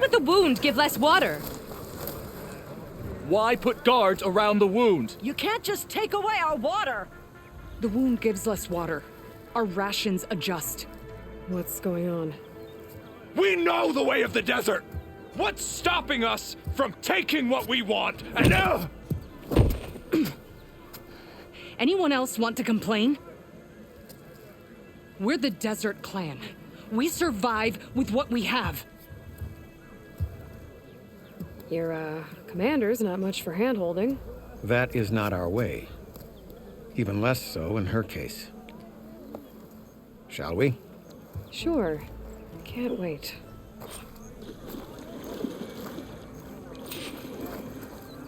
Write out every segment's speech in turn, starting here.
would the wound give less water? Why put guards around the wound? You can't just take away our water! The wound gives less water. Our rations adjust. What's going on? We know the way of the desert! What's stopping us from taking what we want and Anyone else want to complain? We're the Desert Clan. We survive with what we have. Your, commander's not much for hand-holding. That is not our way. Even less so in her case. Shall we? Sure. Can't wait.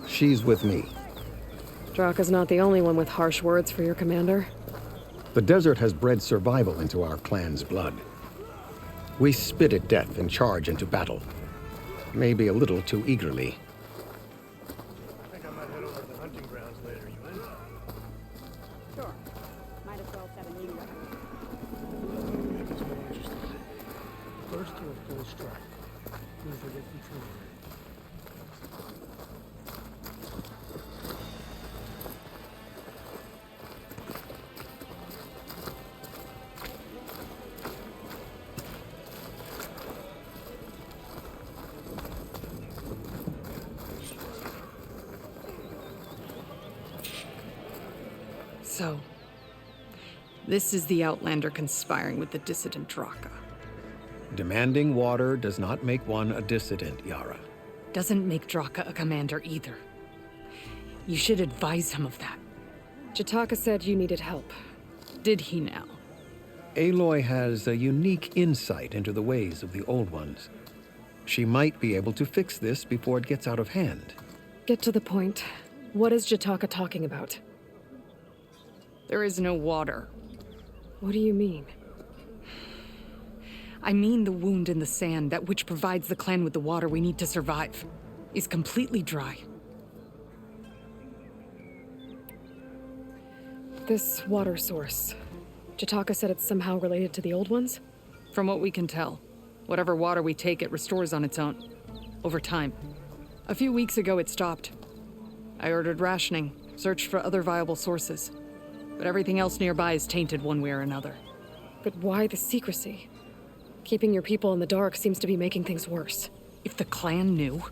She's with me. Draka's not the only one with harsh words for your commander. The desert has bred survival into our clan's blood. We spit at death and charge into battle. Maybe a little too eagerly. I think I might head over to the hunting grounds later. You in? Sure. Might as well set a new record. Make us more interested. First to a full strike. Don't forget control. So, this is the Outlander conspiring with the dissident Draka. Demanding water does not make one a dissident, Yara. Doesn't make Draka a commander either. You should advise him of that. Jataka said you needed help. Did he now? Aloy has a unique insight into the ways of the Old Ones. She might be able to fix this before it gets out of hand. Get to the point. What is Jataka talking about? There is no water. What do you mean? I mean the wound in the sand, that which provides the clan with the water we need to survive, is completely dry. This water source. Jataka said it's somehow related to the Old Ones? From what we can tell, whatever water we take, it restores on its own. Over time. A few weeks ago, it stopped. I ordered rationing, searched for other viable sources. But everything else nearby is tainted one way or another. But why the secrecy? Keeping your people in the dark seems to be making things worse. If the clan knew,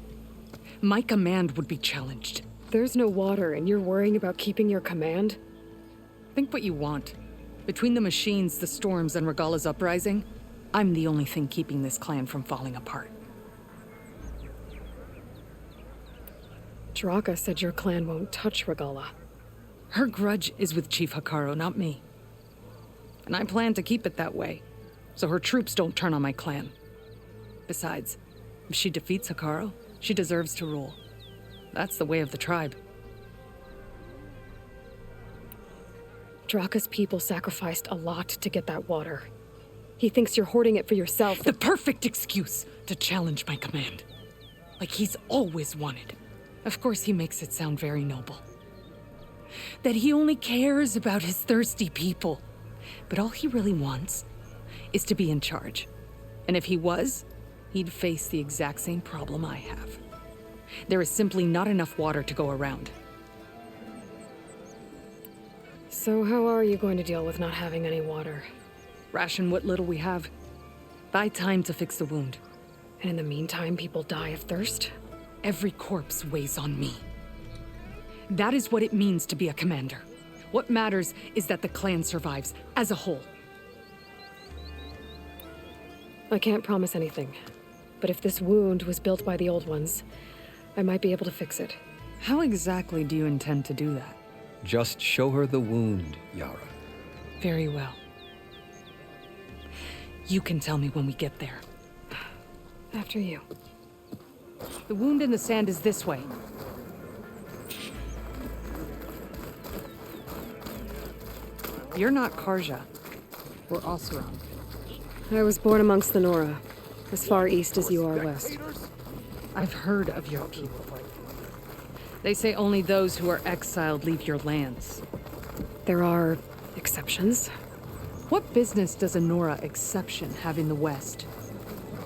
my command would be challenged. There's no water and you're worrying about keeping your command? Think what you want. Between the machines, the storms, and Regala's uprising, I'm the only thing keeping this clan from falling apart. Draka said your clan won't touch Regala. Her grudge is with Chief Hikaru, not me. And I plan to keep it that way, so her troops don't turn on my clan. Besides, if she defeats Hikaru, she deserves to rule. That's the way of the tribe. Draka's people sacrificed a lot to get that water. He thinks you're hoarding it for yourself. The perfect excuse to challenge my command. Like he's always wanted. Of course he makes it sound very noble. That he only cares about his thirsty people. But all he really wants is to be in charge. And if he was, he'd face the exact same problem I have. There is simply not enough water to go around. So how are you going to deal with not having any water? Ration what little we have. Buy time to fix the wound. And in the meantime, people die of thirst? Every corpse weighs on me. That is what it means to be a commander. What matters is that the clan survives as a whole. I can't promise anything. But if this wound was built by the Old Ones, I might be able to fix it. How exactly do you intend to do that? Just show her the wound, Yara. Very well. You can tell me when we get there. After you. The wound in the sand is this way. You're not Karja. We're Oseram. I was born amongst the Nora, as far east as you are west. I've heard of your people. They say only those who are exiled leave your lands. There are exceptions. What business does a Nora exception have in the West?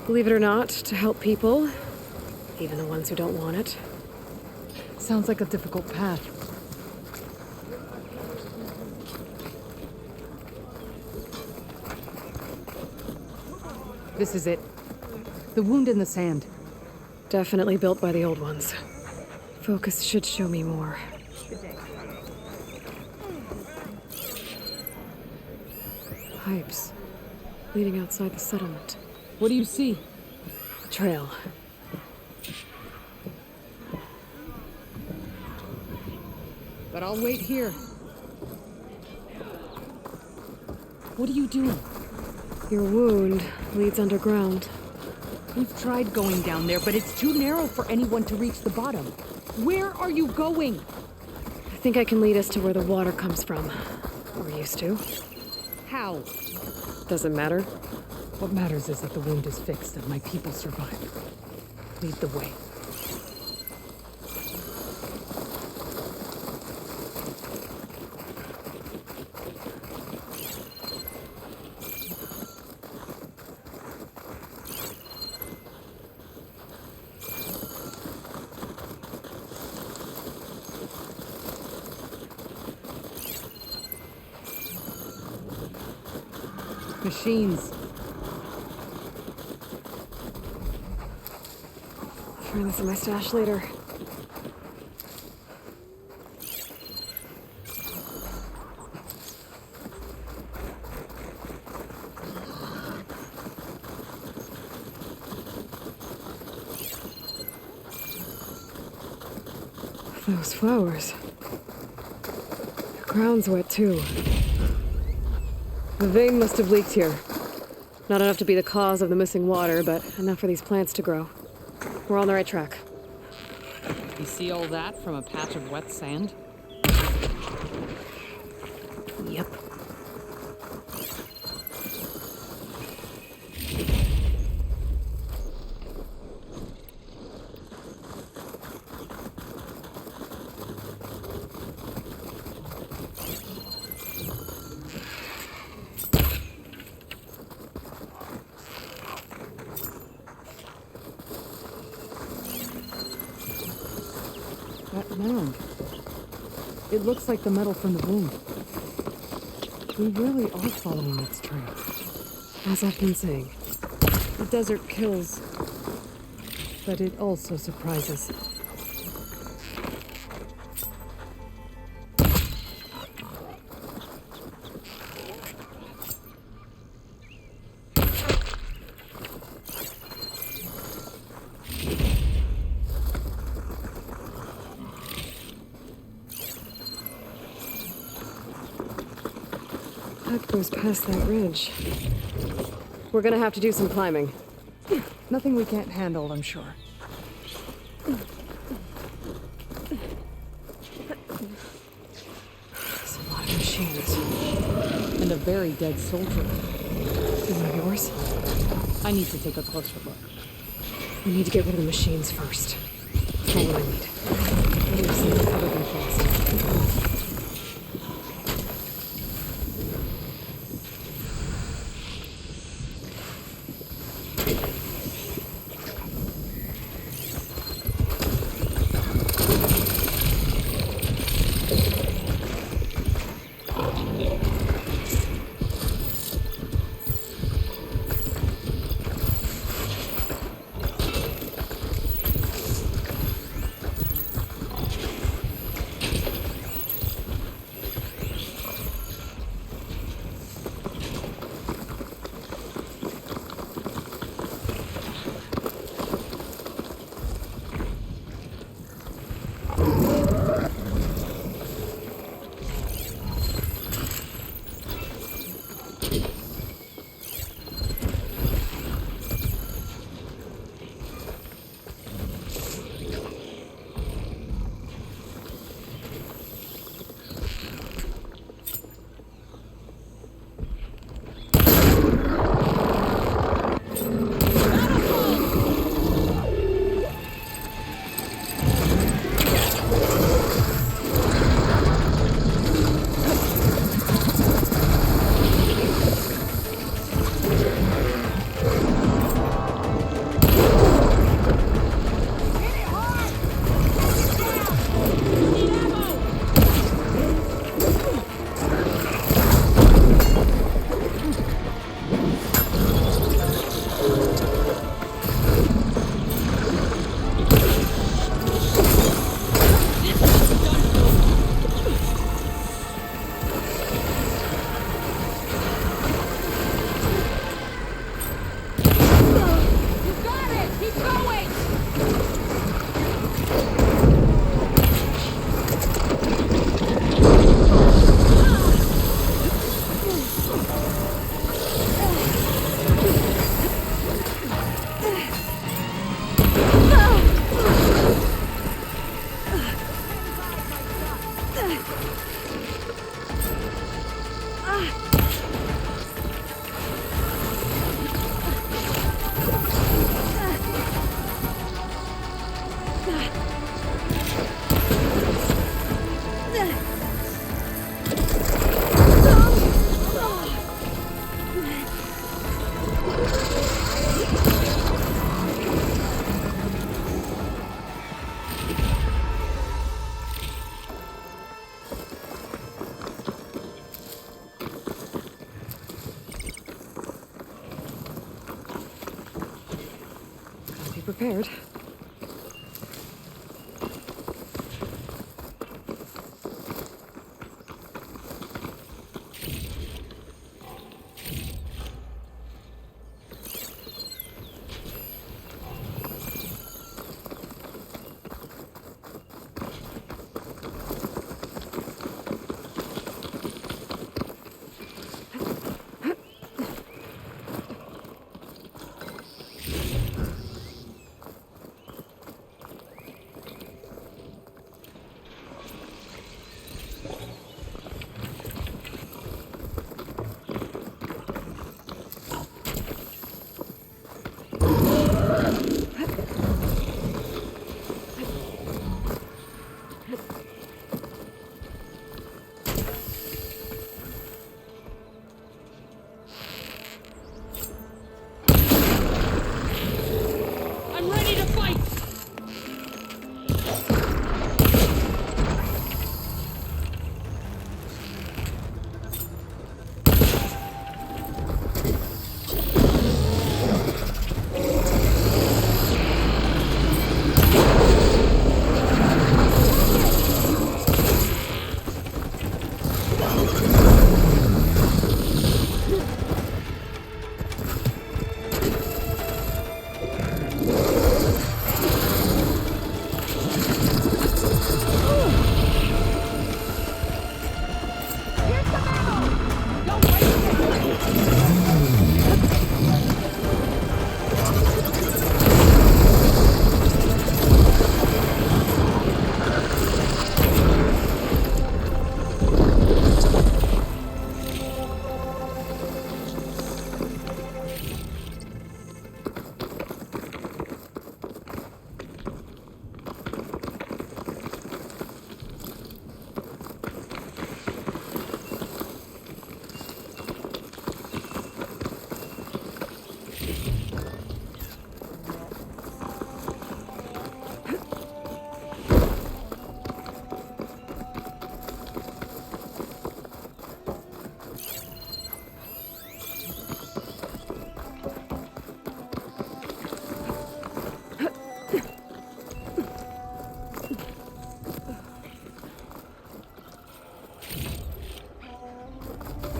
Believe it or not, to help people, even the ones who don't want it. Sounds like a difficult path. This is it. The wound in the sand. Definitely built by the old ones. Focus should show me more. Pipes leading outside the settlement. What do you see? A trail. But I'll wait here. What are you doing? Your wound leads underground. We've tried going down there, but it's too narrow for anyone to reach the bottom. Where are you going? I think I can lead us to where the water comes from. Or used to. How? Doesn't matter. What matters is that the wound is fixed and my people survive. Lead the way. Machines. Find this in my stash later. Those flowers. The ground's wet too. The vein must have leaked here. Not enough to be the cause of the missing water, but enough for these plants to grow. We're on the right track. You see all that from a patch of wet sand? Yep. That mound. It looks like the metal from the wound. We really are following its trail. As I've been saying. The desert kills, but it also surprises. That goes past that ridge. We're gonna have to do some climbing. Nothing we can't handle, I'm sure. There's a lot of machines. And a very dead soldier. One of yours? I need to take a closer look. We need to get rid of the machines first. That's all I need. Leave some cover them fast. Be prepared. I'm ready to fight!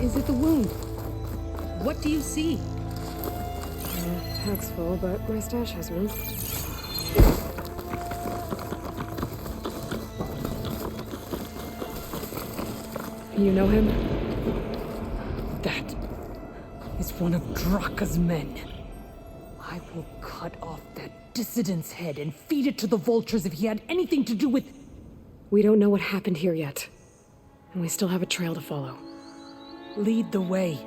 Is it the wound? What do you see? Pack's full, but my stash has room. You know him? That is one of Draka's men. I will cut off that dissident's head and feed it to the vultures if he had anything to do with... We don't know what happened here yet. And we still have a trail to follow. Lead the way.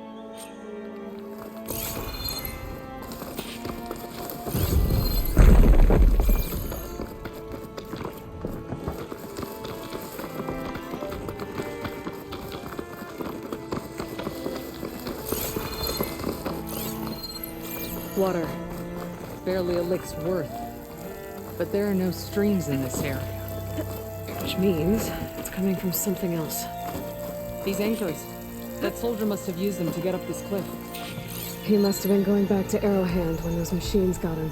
Water. Barely a lick's worth. But there are no streams in this area. Which means it's coming from something else. These anchors. That soldier must have used them to get up this cliff. He must have been going back to Arrowhand when those machines got him.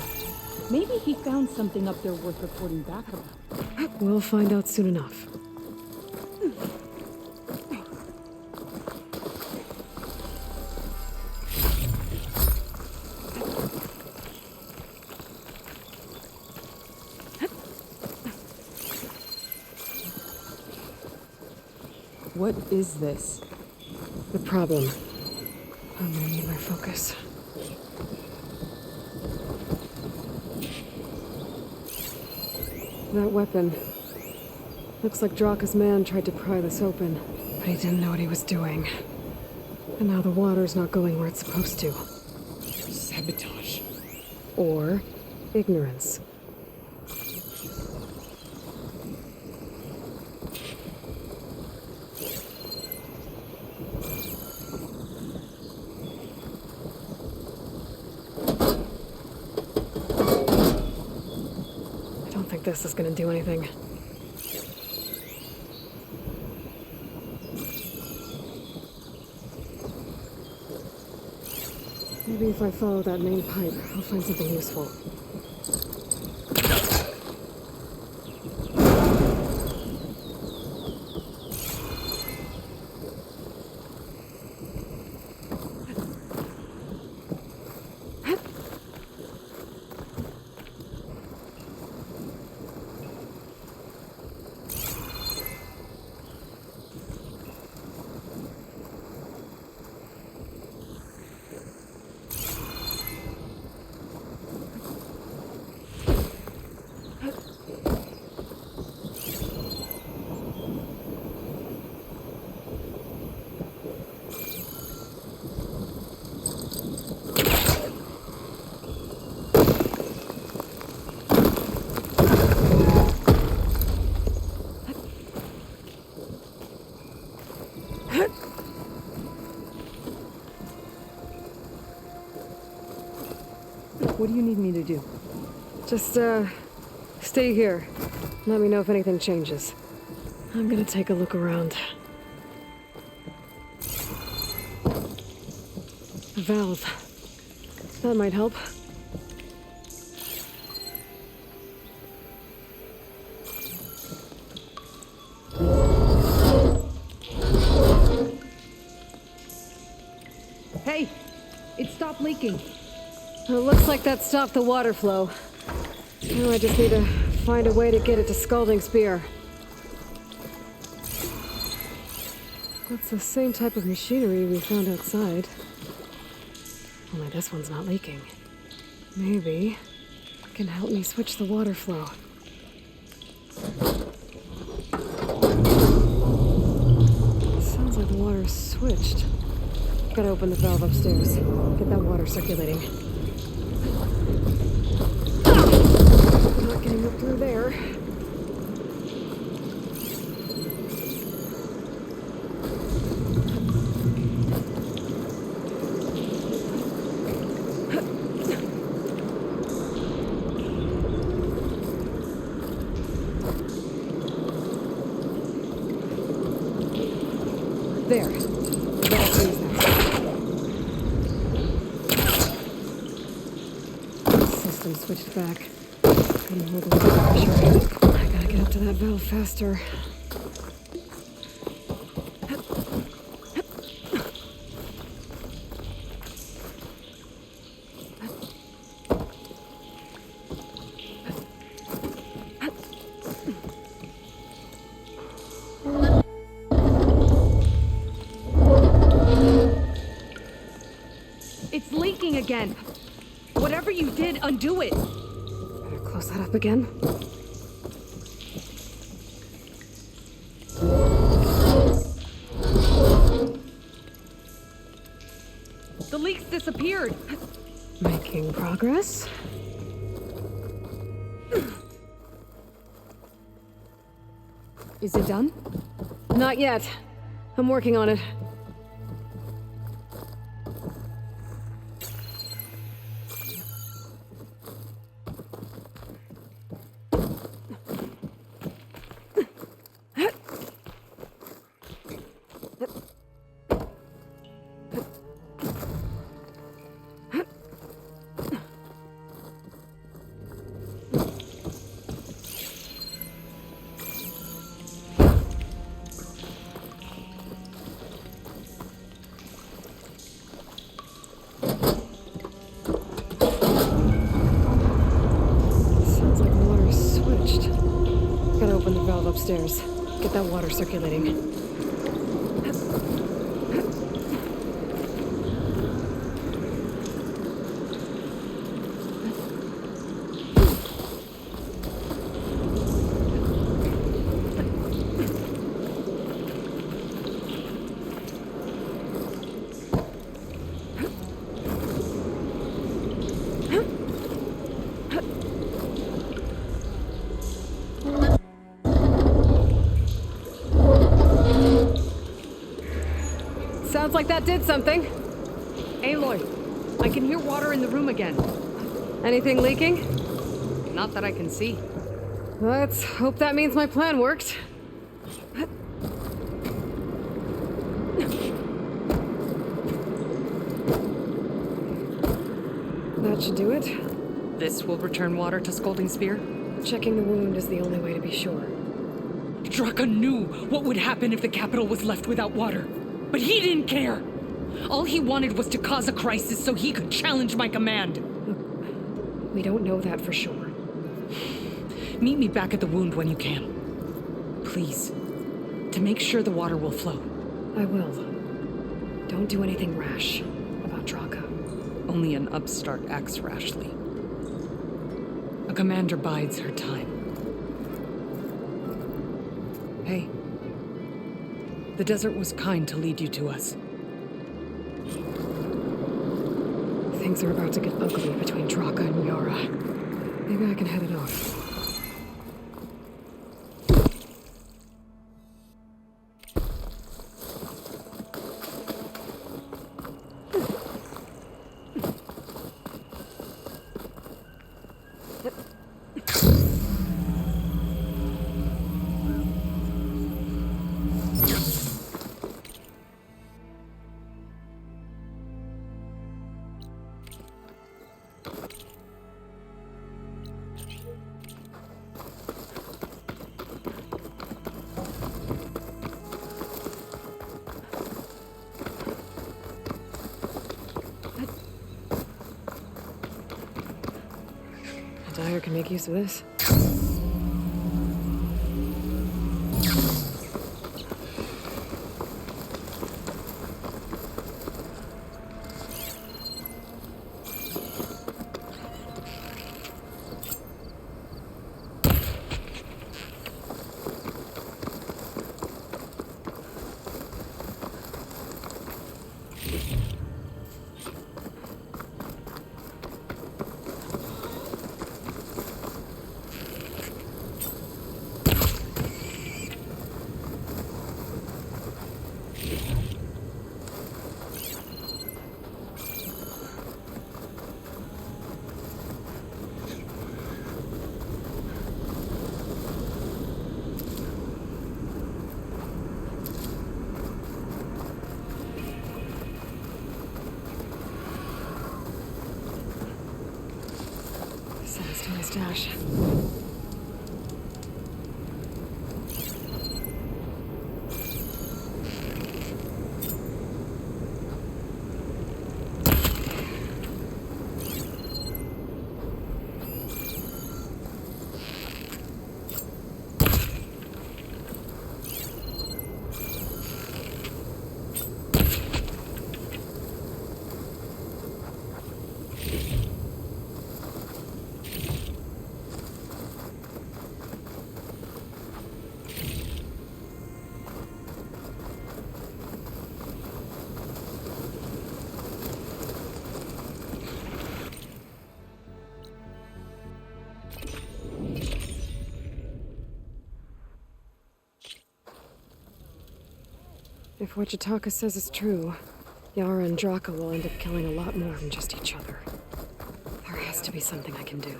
Maybe he found something up there worth reporting back about. We'll find out soon enough. What is this? The problem. I'm gonna need my focus. That weapon. Looks like Draka's man tried to pry this open, but he didn't know what he was doing. And now the water's not going where it's supposed to. Sabotage. Or ignorance. I don't think this is gonna do anything. Maybe if I follow that main pipe, I'll find something useful. What do you need me to do? Just, stay here. Let me know if anything changes. I'm gonna take a look around. A valve. That might help. Hey! It stopped leaking. It looks like that stopped the water flow. Now I just need to find a way to get it to Scalding Spear. That's the same type of machinery we found outside. Only this one's not leaking. Maybe it can help me switch the water flow. Sounds like the water's switched. Gotta open the valve upstairs. Get that water circulating. Not getting up through there. There. That'll freeze that. System switched back. Couldn't hold the water pressure. I gotta get up to that valve faster. It's leaking again. Whatever you did, undo it. Better close that up again. The leaks disappeared. Making progress. Is it done? Not yet. I'm working on it. Sounds like the water's switched. Gotta open the valve upstairs. Get that water circulating. Sounds like that did something. Aloy, I can hear water in the room again. Anything leaking? Not that I can see. Let's hope that means my plan worked. That should do it. This will return water to Scolding Spear? Checking the wound is the only way to be sure. Draka knew what would happen if the capital was left without water. But he didn't care. All he wanted was to cause a crisis so he could challenge my command. We don't know that for sure. Meet me back at the wound when you can. Please. To make sure the water will flow. I will. Don't do anything rash about Draka. Only an upstart acts rashly. A commander bides her time. Hey. The desert was kind to lead you to us. Things are about to get ugly between Draka and Yara. Maybe I can head it off. Dyer can make use of this. Sounds to my stash. If what Jataka says is true, Yara and Draka will end up killing a lot more than just each other. There has to be something I can do.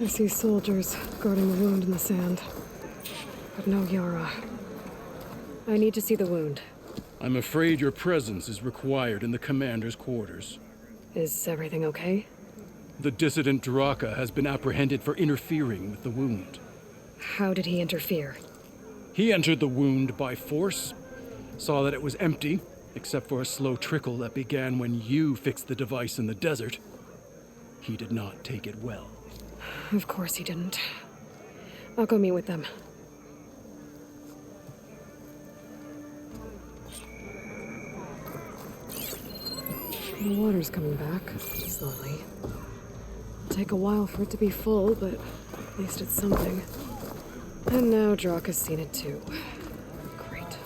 I see soldiers guarding the wound in the sand, but no Yara. I need to see the wound. I'm afraid your presence is required in the commander's quarters. Is everything okay? The dissident Draka has been apprehended for interfering with the wound. How did he interfere? He entered the wound by force, saw that it was empty, except for a slow trickle that began when you fixed the device in the desert. He did not take it well. Of course he didn't. I'll go meet with them. The water's coming back, slowly. It'll take a while for it to be full, but at least it's something. And now Draka's seen it too. Great.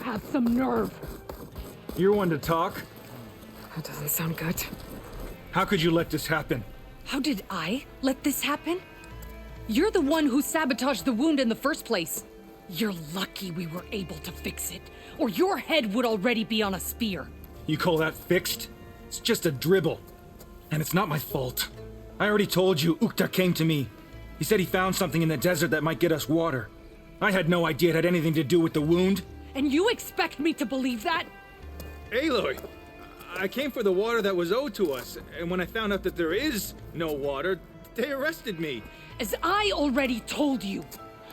have some nerve. You're one to talk. That doesn't sound good. How could you let this happen? How did I let this happen? You're the one who sabotaged the wound in the first place. You're lucky we were able to fix it, or your head would already be on a spear. You call that fixed? It's just a dribble. And it's not my fault. I already told you, Ukta came to me. He said he found something in the desert that might get us water. I had no idea it had anything to do with the wound. And you expect me to believe that? Aloy, I came for the water that was owed to us, and when I found out that there is no water, they arrested me. As I already told you,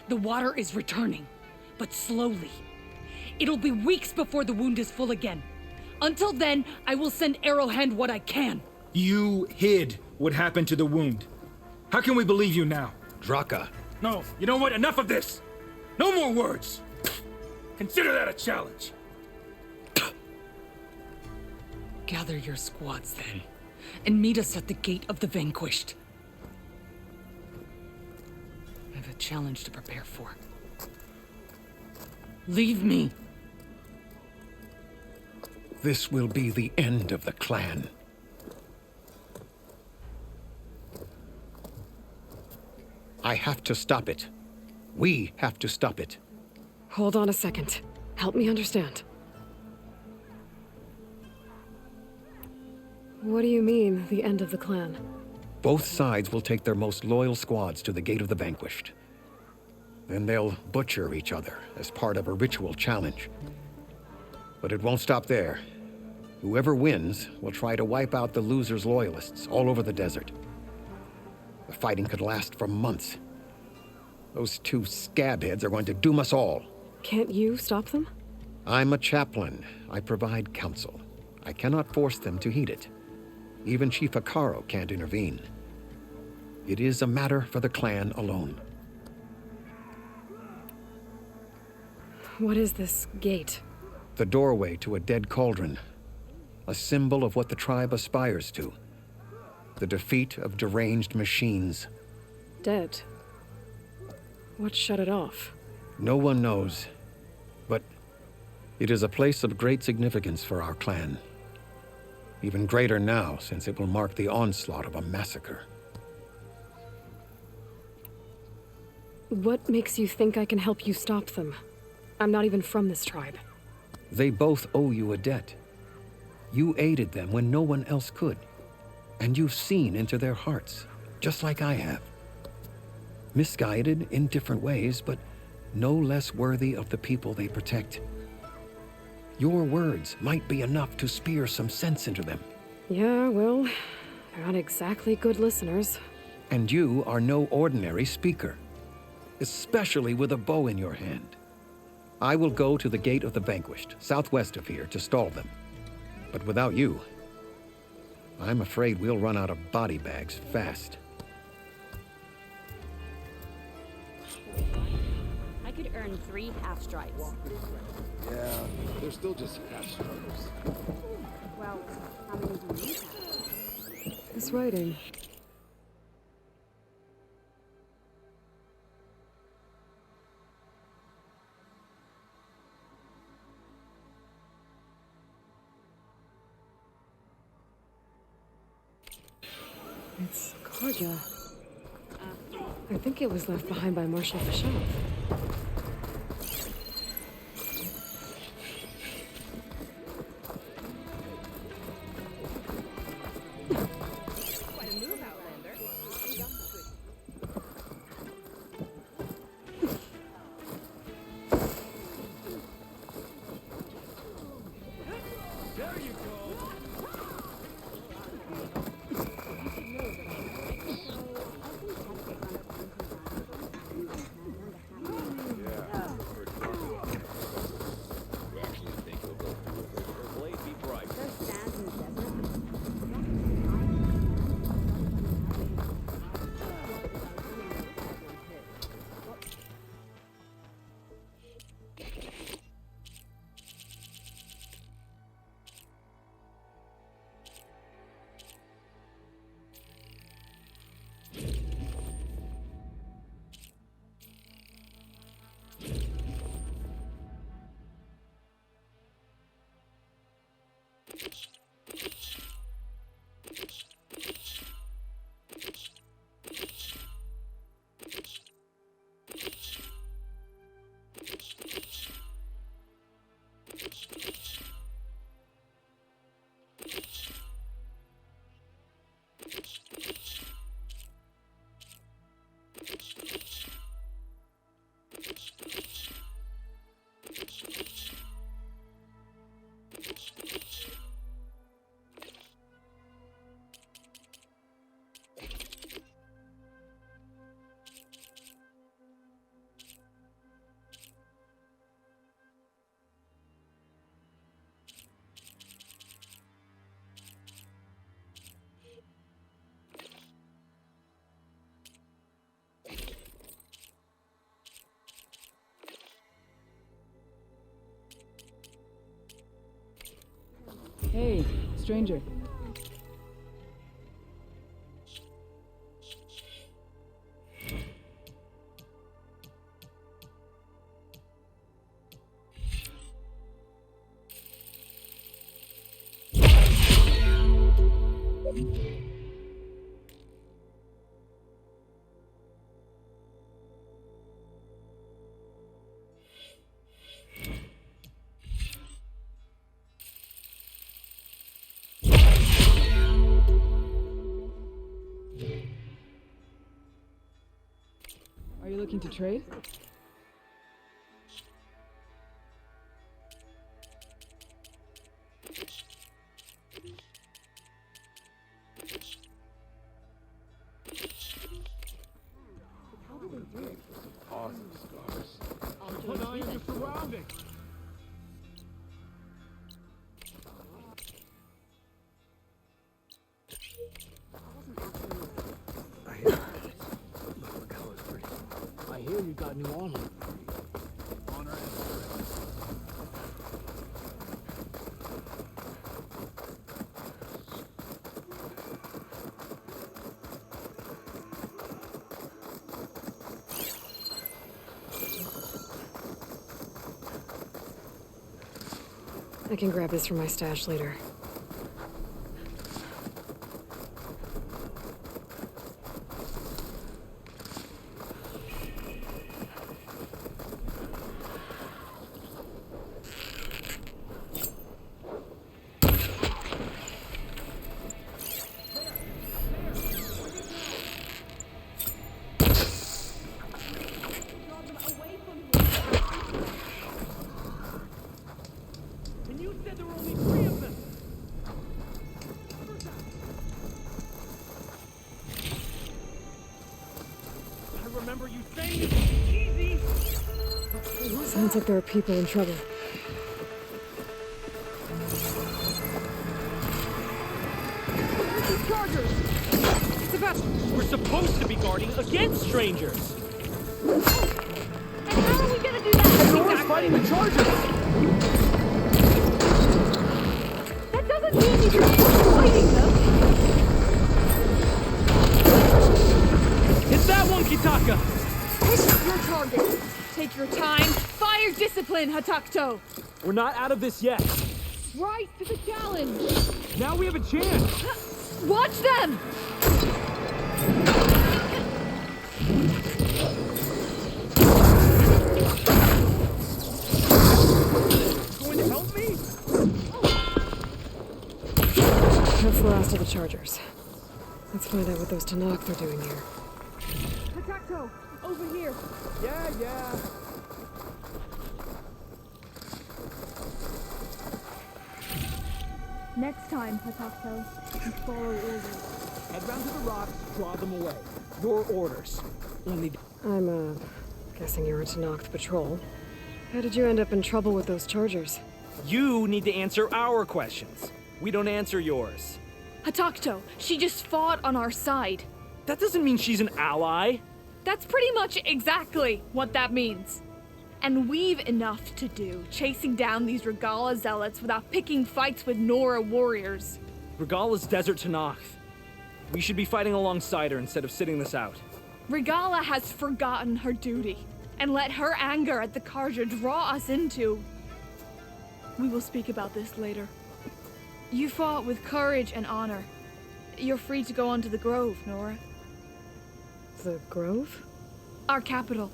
the water is returning, but slowly. It'll be weeks before the wound is full again. Until then, I will send Arrowhand what I can. You hid what happened to the wound. How can we believe you now? Draka, No, you know what? Enough of this! No more words! Consider that a challenge. Gather your squads then, and meet us at the Gate of the Vanquished. I have a challenge to prepare for. Leave me. this will be the end of the clan. I have to stop it. We have to stop it. Hold on a second. Help me understand. What do you mean, the end of the clan? Both sides will take their most loyal squads to the Gate of the Vanquished. Then they'll butcher each other as part of a ritual challenge. But it won't stop there. Whoever wins will try to wipe out the loser's loyalists all over the desert. The fighting could last for months. Those two scabheads are going to doom us all. Can't you stop them? I'm a chaplain. I provide counsel. I cannot force them to heed it. Even Chief Akaro can't intervene. It is a matter for the clan alone. What is this gate? The doorway to a dead cauldron. A symbol of what the tribe aspires to. The defeat of deranged machines. Dead. What shut it off? No one knows. But it is a place of great significance for our clan. Even greater now, since it will mark the onslaught of a massacre. What makes you think I can help you stop them? I'm not even from this tribe. They both owe you a debt. You aided them when no one else could. And you've seen into their hearts, just like I have. Misguided in different ways, but no less worthy of the people they protect. Your words might be enough to spear some sense into them. Yeah, well, they're not exactly good listeners. And you are no ordinary speaker, especially with a bow in your hand. I will go to the Gate of the Vanquished, southwest of here, to stall them. But without you, I'm afraid we'll run out of body bags fast. I could earn 3 half stripes. Yeah, they're still just half stripes. Well, how many do you have? This writing. It's Karja. I think it was left behind by Marshal Fashov. Hey, stranger. Are you looking to trade? Awesome scars. Put on your surroundings. I hear you got new armor. Honor and I can grab this from my stash later. Sounds like there are people in trouble. Chargers! Sebastian! We're supposed to be guarding against strangers. And how are we gonna do that? We're fighting the Chargers. That doesn't mean you can stop fighting them! Hit that one, Kitaka. Hit your target! Take your time. Fire discipline, Hatakto! We're not out of this yet. Rise to the challenge! Now we have a chance. Watch them! Going to help me? That's the last of the Chargers. Let's find out what those Tanakh are doing here. Hatakto, over here! Yeah. Next time, Hatakto, you follow orders. Head round to the rocks, draw them away. Your orders. Only. I'm, guessing you're a Tanakh patrol. How did you end up in trouble with those Chargers? You need to answer our questions. We don't answer yours. Hatakto, she just fought on our side. That doesn't mean she's an ally. That's pretty much exactly what that means. And we've enough to do, chasing down these Regala zealots without picking fights with Nora warriors. Regala's desert Tanakh. We should be fighting alongside her instead of sitting this out. Regala has forgotten her duty, and let her anger at the Karja draw us into. We will speak about this later. You fought with courage and honor. You're free to go on to the Grove, Nora. The Grove? Our capital.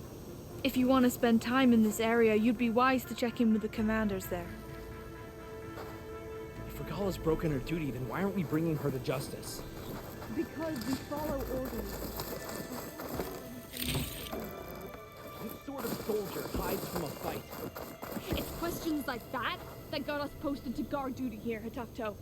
If you want to spend time in this area, you'd be wise to check in with the commanders there. If Regala's broken her duty, then why aren't we bringing her to justice? Because we follow orders. What sort of soldier hides from a fight? It's questions like that that got us posted to guard duty here, Hatakto.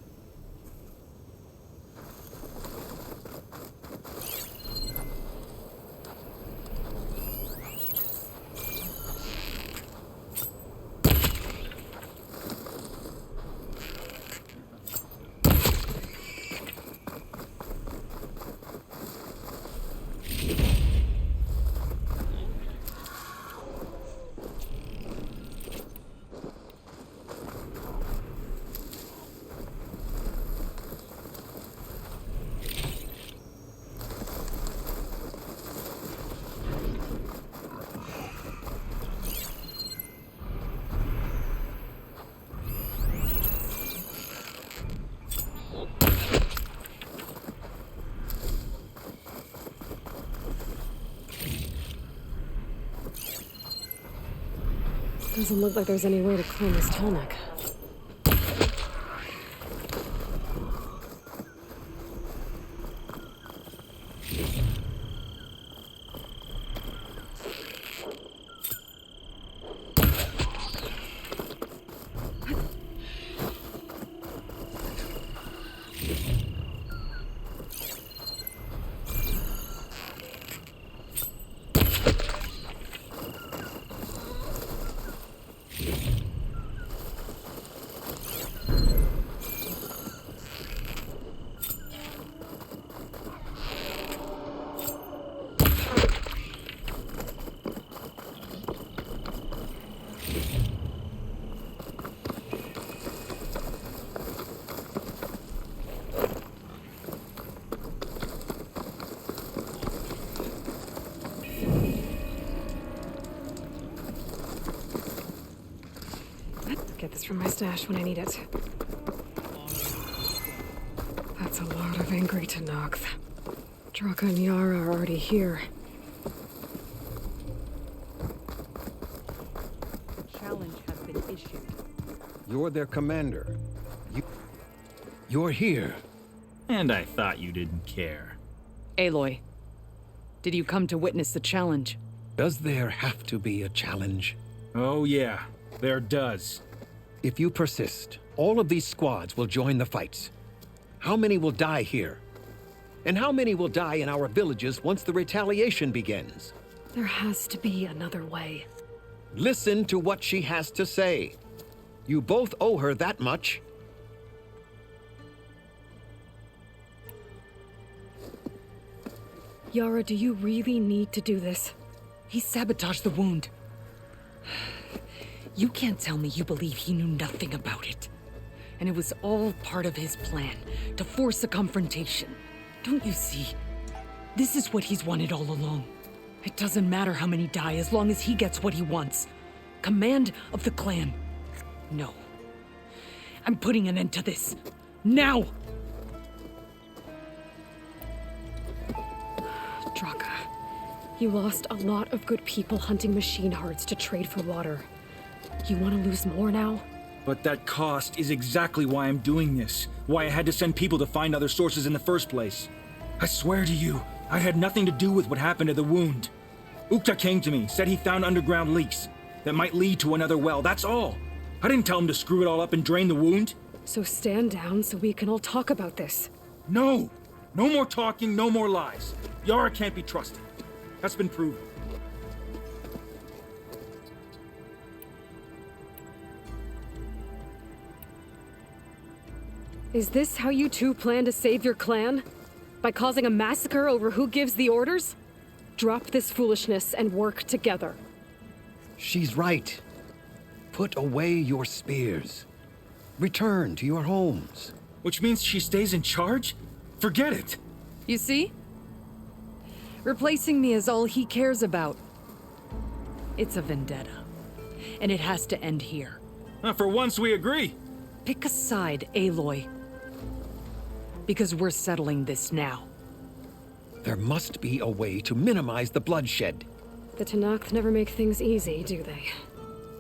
Doesn't look like there's any way to climb this tall neck. Get this from my stash when I need it. That's a lot of angry Tanakh. Draka and Yara are already here. The challenge has been issued. You're their commander. You're here. And I thought you didn't care. Aloy, did you come to witness the challenge? Does there have to be a challenge? Oh yeah, there does. If you persist, all of these squads will join the fights. How many will die here? And how many will die in our villages once the retaliation begins? There has to be another way. Listen to what she has to say. You both owe her that much. Yara, do you really need to do this? He sabotaged the wound. You can't tell me you believe he knew nothing about it. And it was all part of his plan, to force a confrontation. Don't you see? This is what he's wanted all along. It doesn't matter how many die as long as he gets what he wants. Command of the clan. No. I'm putting an end to this. Now! Draka, you lost a lot of good people hunting machine hearts to trade for water. You want to lose more now? But that cost is exactly why I'm doing this. Why I had to send people to find other sources in the first place. I swear to you, I had nothing to do with what happened to the wound. Ukta came to me, said he found underground leaks that might lead to another well, that's all. I didn't tell him to screw it all up and drain the wound. So stand down so we can all talk about this. No! No more talking, no more lies. Yara can't be trusted. That's been proven. Is this how you two plan to save your clan? By causing a massacre over who gives the orders? Drop this foolishness and work together. She's right. Put away your spears. Return to your homes. Which means she stays in charge? Forget it. You see? Replacing me is all he cares about. It's a vendetta. And it has to end here. For once we agree. Pick a side, Aloy. because we're settling this now. There must be a way to minimize the bloodshed. The Tanakh never make things easy, do they?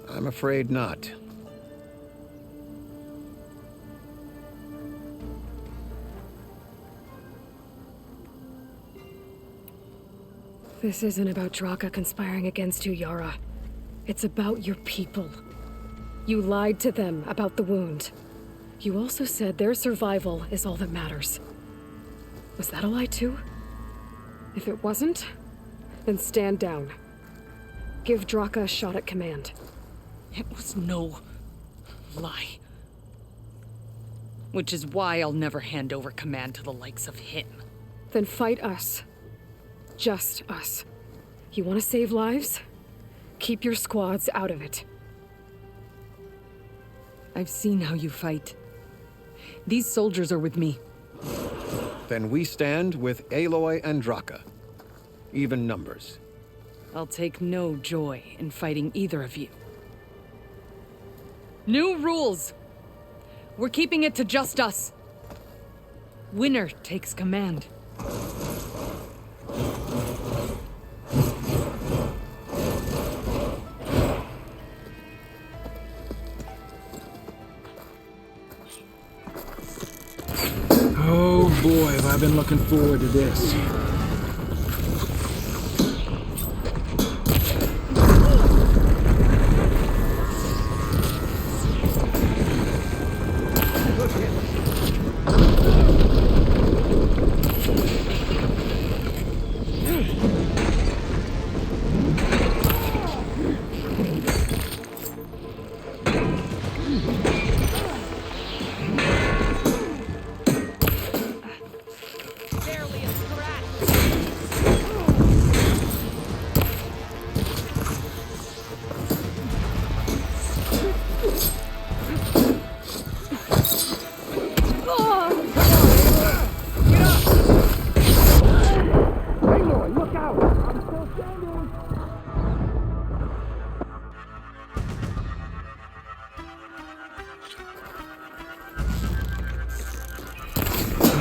I'm afraid not. This isn't about Draka conspiring against you, Yara. It's about your people. You lied to them about the wound. You also said their survival is all that matters. Was that a lie too? If it wasn't, then stand down. Give Draka a shot at command. It was no lie. Which is why I'll never hand over command to the likes of him. Then fight us. Just us. You want to save lives? Keep your squads out of it. I've seen how you fight. These soldiers are with me. Then we stand with Aloy and Draka. Even numbers. I'll take no joy in fighting either of you. New rules! We're keeping it to just us. Winner takes command. Oh boy, have I been looking forward to this.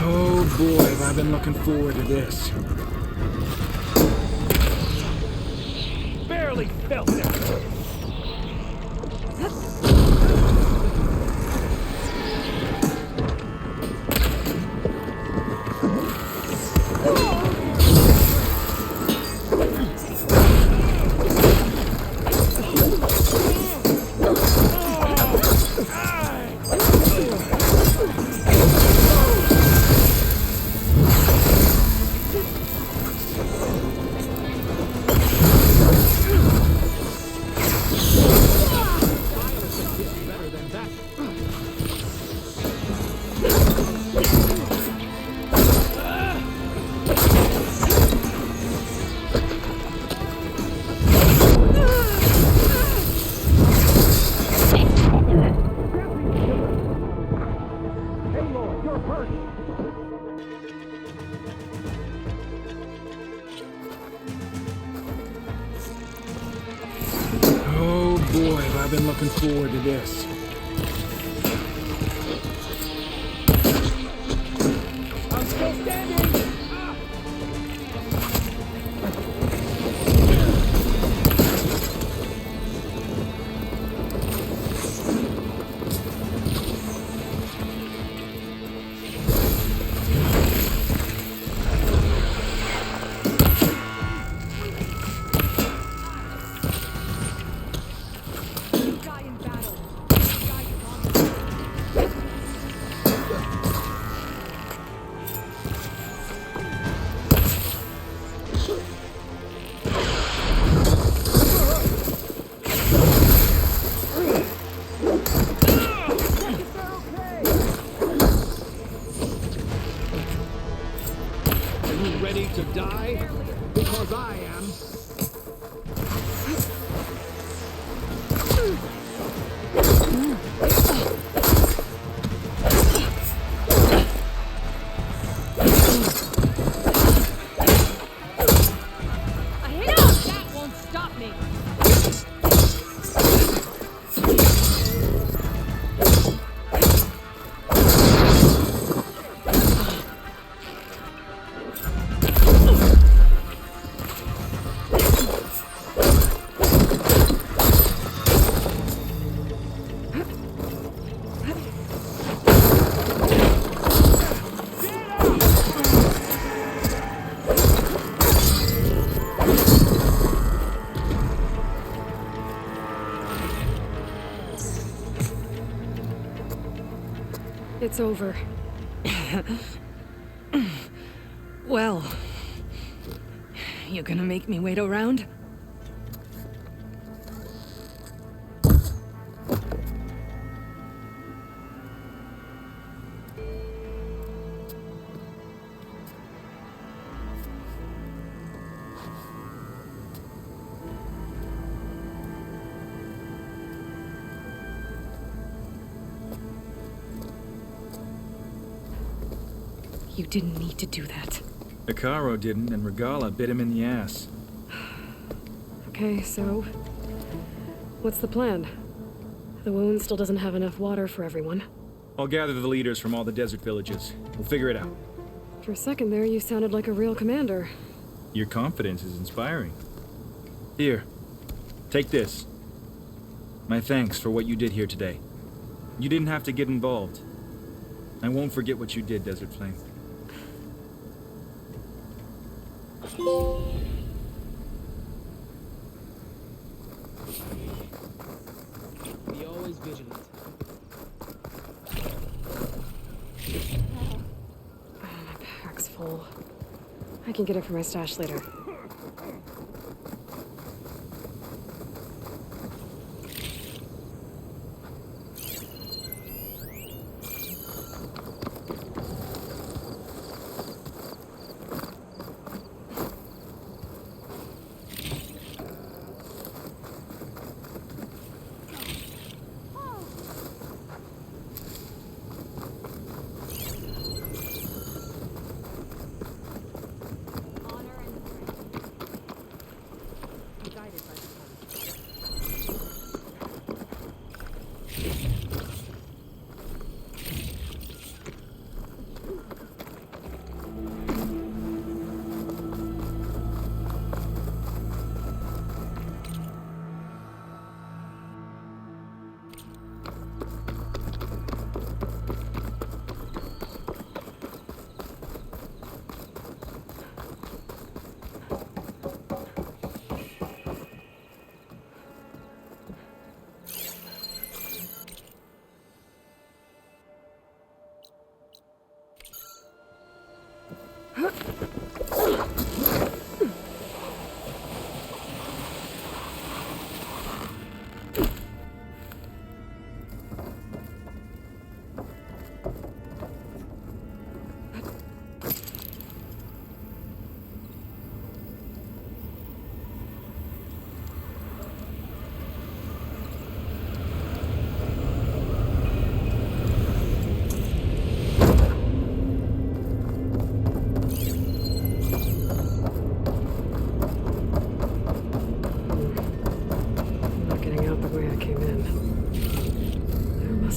Oh boy, have I been looking forward to this. Barely felt it. Oh boy, have I been looking forward to this. I'm still standing. Die in battle. It's over. Well, you gonna make me wait around? You didn't need to do that. Icaro didn't, and Regala bit him in the ass. Okay, so... what's the plan? The wound still doesn't have enough water for everyone. I'll gather the leaders from all the desert villages. We'll figure it out. For a second there, you sounded like a real commander. Your confidence is inspiring. Here, take this. My thanks for what you did here today. You didn't have to get involved. I won't forget what you did, Desert Flame. Be always vigilant. My pack's full. I can get it from my stash later.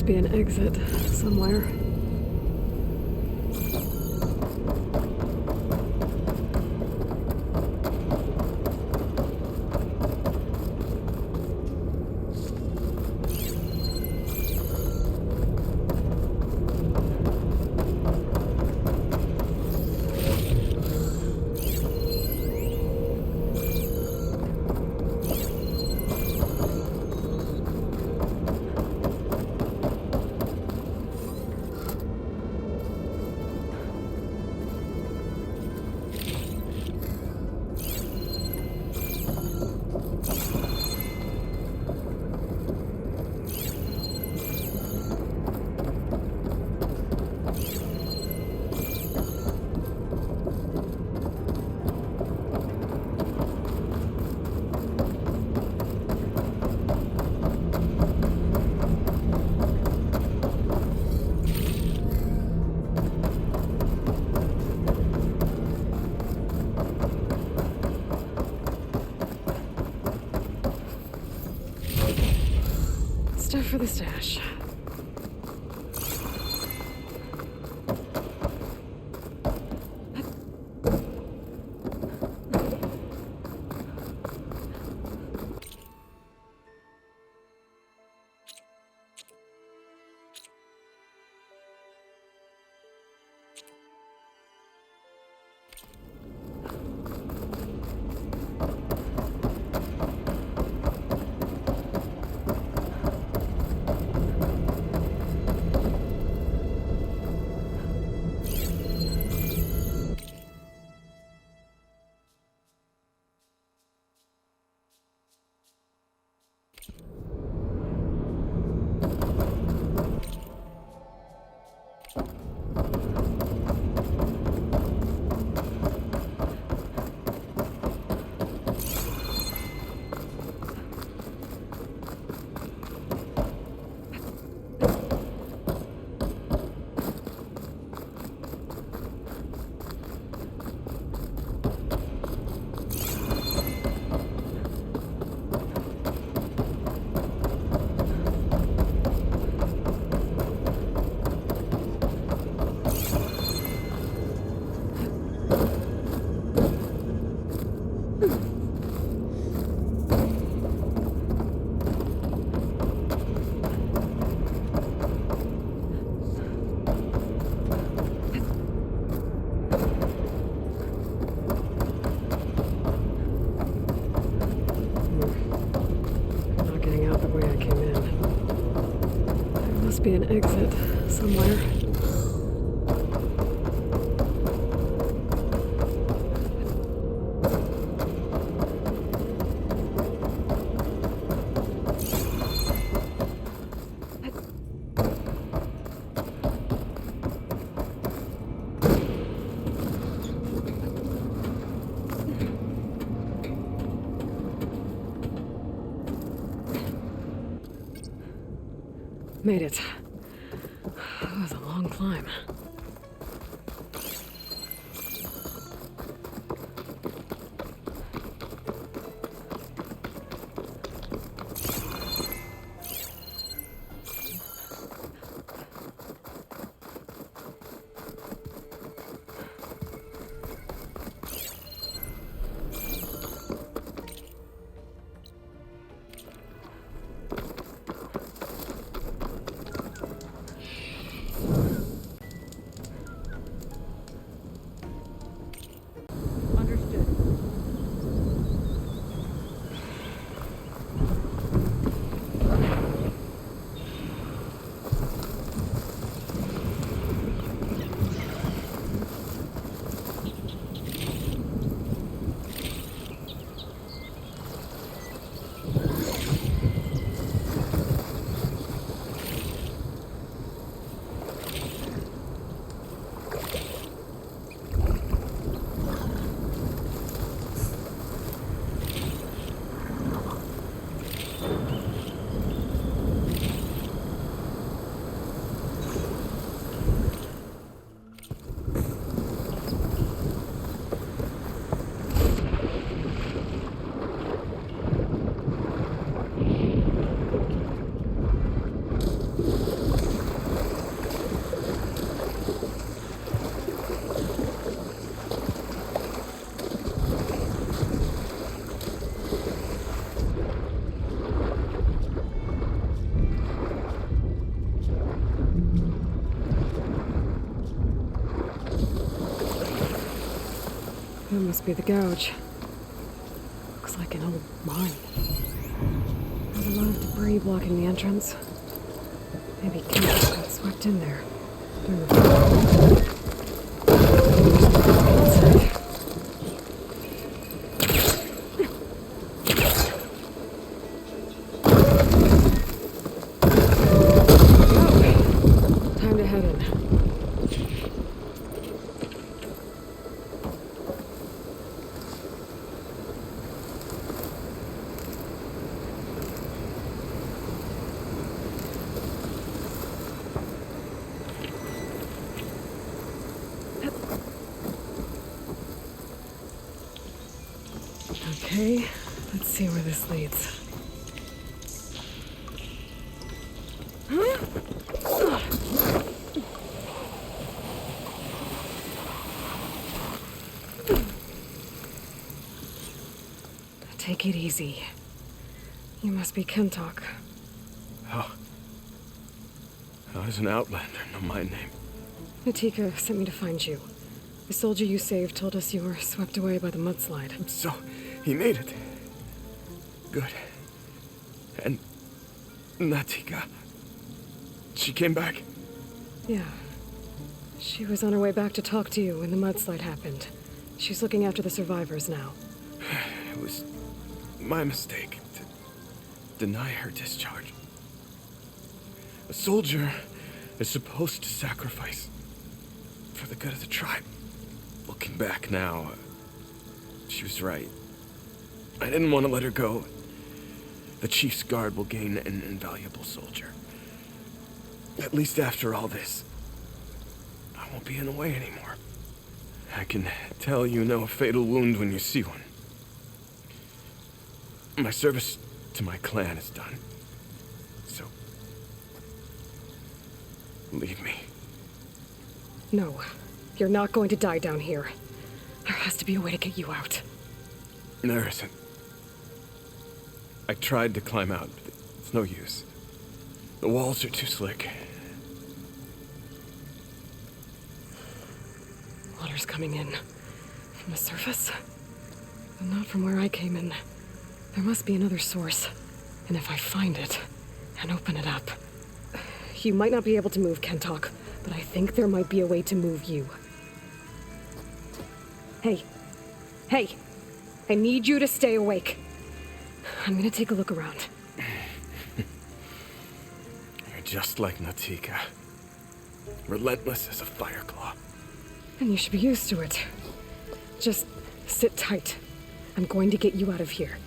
Be an exit somewhere. Stuff for the stash. exit somewhere. Made it. That was a long climb. Understood. That must be the gouge. Looks like an old mine. There's a lot of debris blocking the entrance. Maybe chemicals got swept in there during the fire. Time to head in. Okay, let's see where this leads. Take it easy. You must be Kentok. How is an outlander know my name? Natika sent me to find you. The soldier you saved told us you were swept away by the mudslide. So, he made it. Good. And Natika, she came back? Yeah. She was on her way back to talk to you when the mudslide happened. She's looking after the survivors now. It was my mistake to deny her discharge. A soldier is supposed to sacrifice for the good of the tribe. Looking back now, she was right. I didn't want to let her go. The chief's guard will gain an invaluable soldier. At least after all this, I won't be in the way anymore. I can tell you know a fatal wound when you see one. My service to my clan is done. So, leave me. No, you're not going to die down here. There has to be a way to get you out. There isn't. I tried to climb out, but it's no use. The walls are too slick. Water's coming in. From the surface? But not from where I came in. There must be another source. And if I find it, and open it up, You might not be able to move Kentok, but I think there might be a way to move you. Hey. Hey. I need you to stay awake. I'm gonna take a look around. You're just like Natika. Relentless as a fireclaw. And you should be used to it. Just sit tight. I'm going to get you out of here.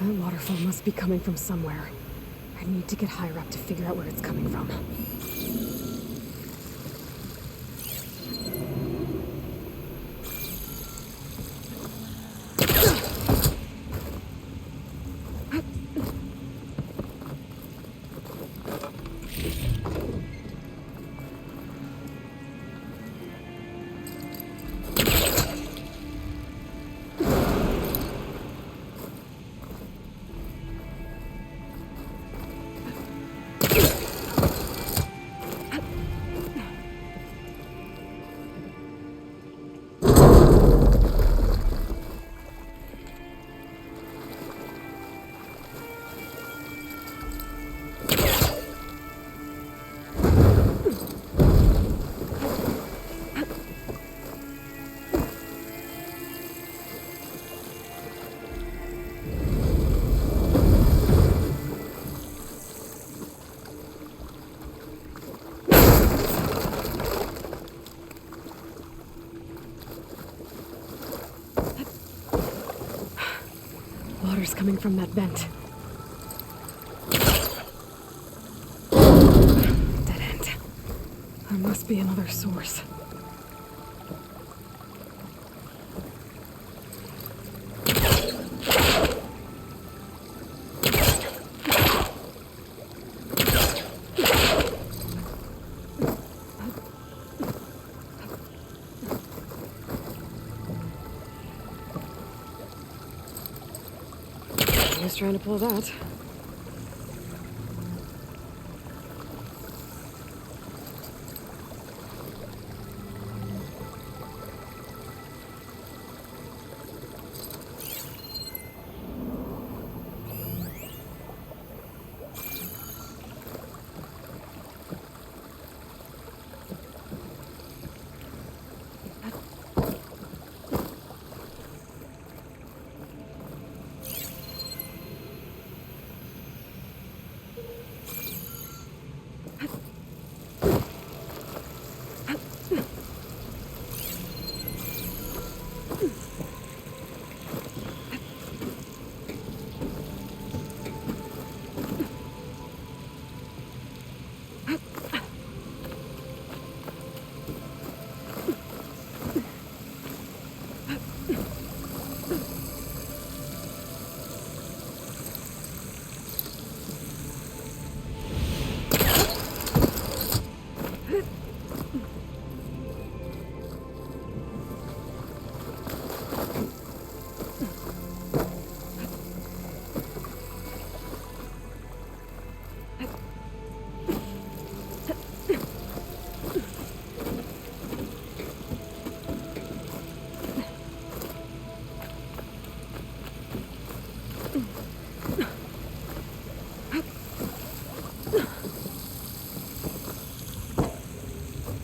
That waterfall must be coming from somewhere. I need to get higher up to figure out where it's coming from. Water's coming from that vent. Dead end. There must be another source. Just trying to pull that.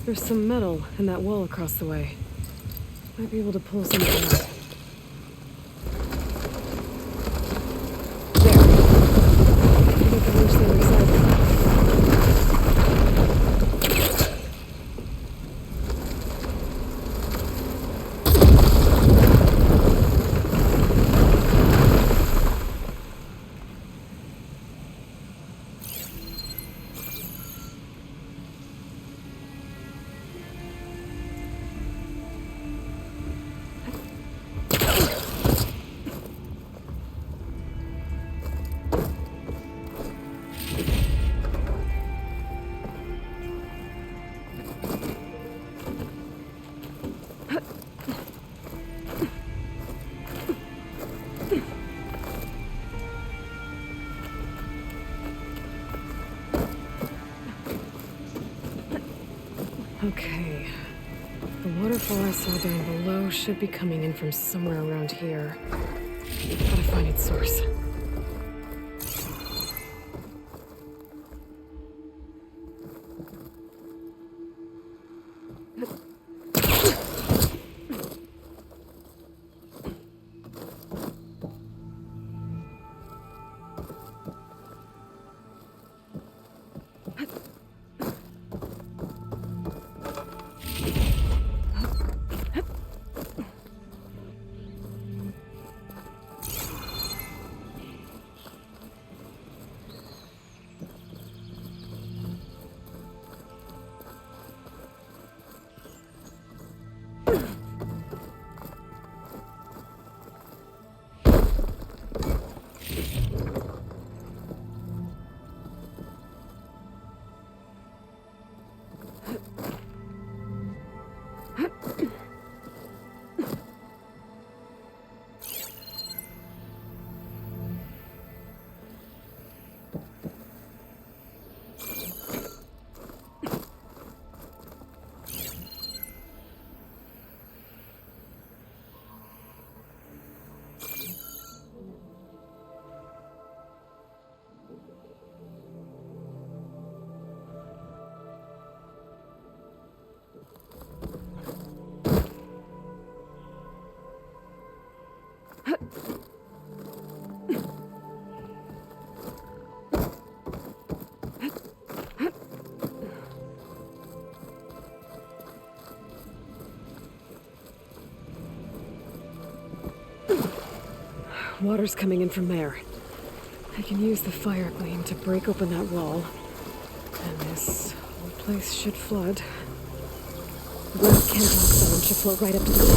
There's some metal in that wall across the way. Might be able to pull something out. There. I think I can reach the other side. Okay. The waterfall I saw down below should be coming in from somewhere around here. Gotta find its source. water's coming in from there. I can use the fire gleam to break open that wall. And this whole place should flood. The black Kentock zone should float right up to the top.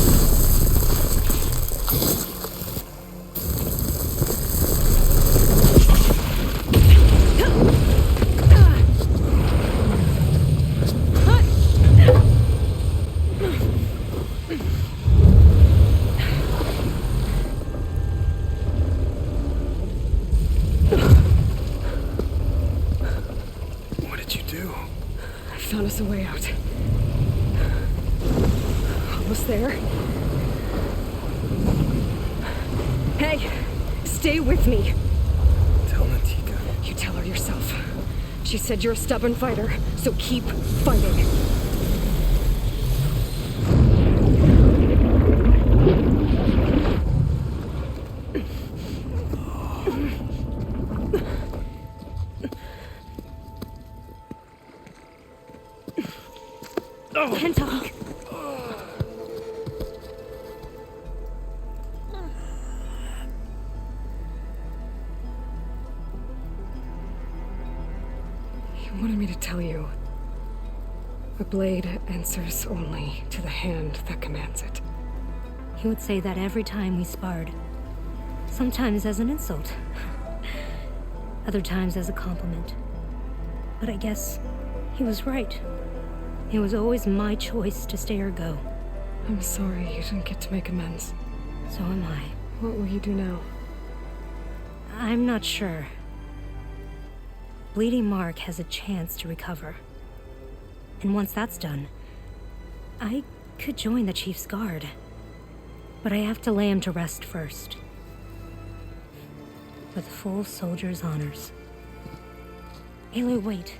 What did you do? I found us a way out. Almost there. Hey, stay with me. Tell Natika. You tell her yourself. She said you're a stubborn fighter, so keep fighting. Kentock. You wanted me to tell you. A blade answers only to the hand that commands it. He would say that every time we sparred. Sometimes as an insult. Other times as a compliment. But I guess he was right. It was always my choice to stay or go. I'm sorry you didn't get to make amends. So am I. What will you do now? I'm not sure. Bleeding Mark has a chance to recover. And once that's done, I could join the Chief's Guard. But I have to lay him to rest first. With full soldier's honors. Aloy, wait.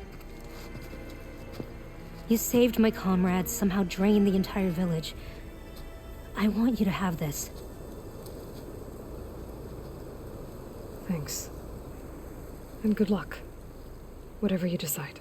You saved my comrades, somehow drained the entire village. I want you to have this. Thanks. And good luck. Whatever you decide.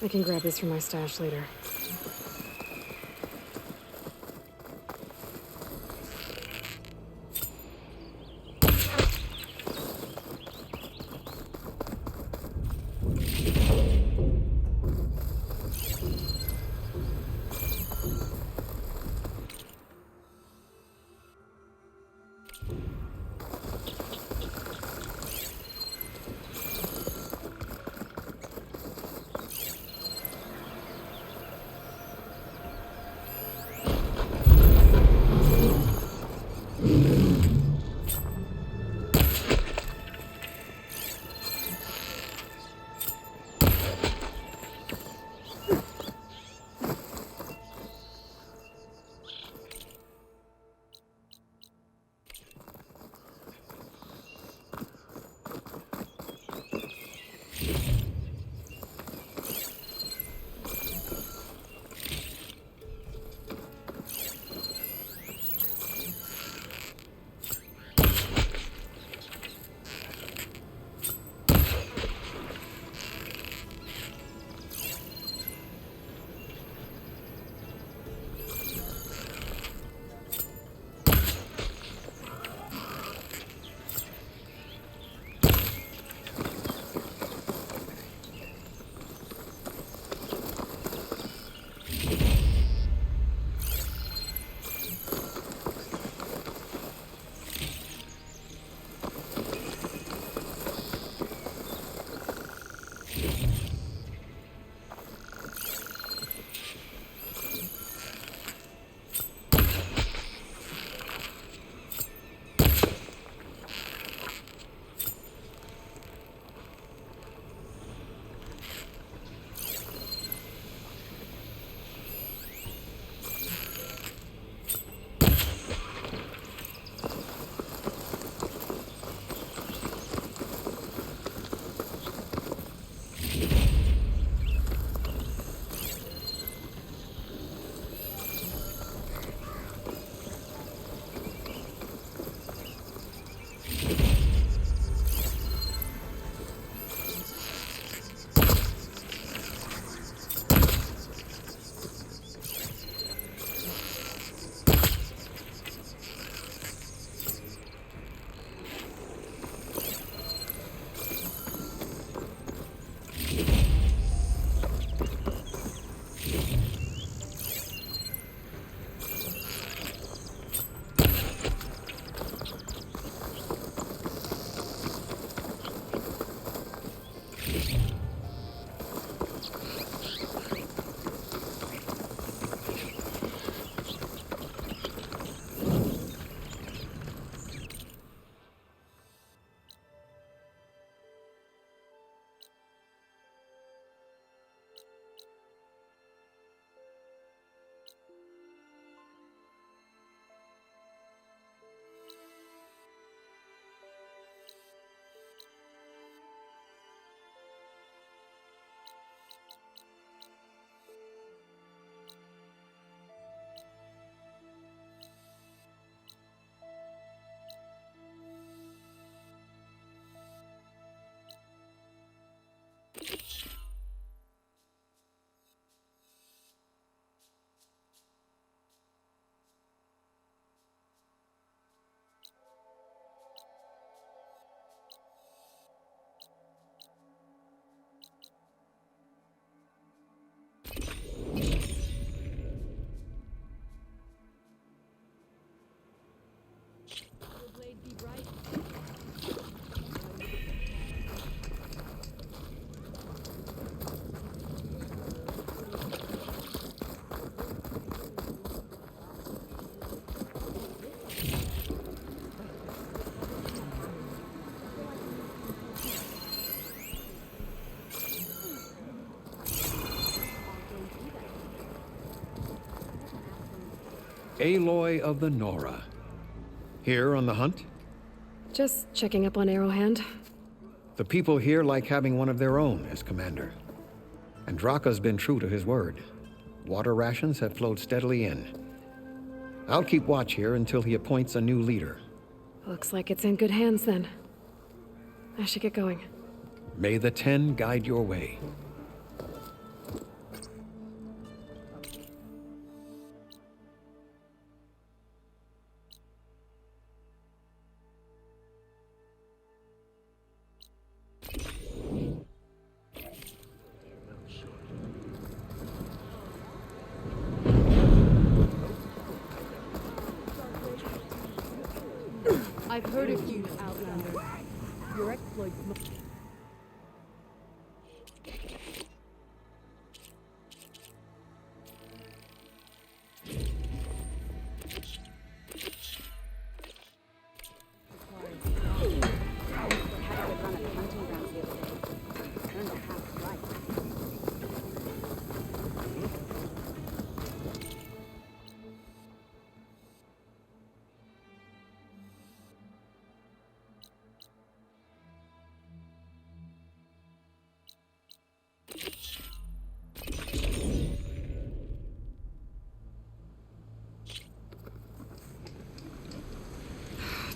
I can grab this from my stash later. Aloy of the Nora. Here on the hunt? Just checking up on Arrowhand. The people here like having one of their own as commander. And Draka's been true to his word. Water rations have flowed steadily in. I'll keep watch here until he appoints a new leader. Looks like it's in good hands then. I should get going. May the 10 guide your way. I've heard of you, Outlander. Your exploits.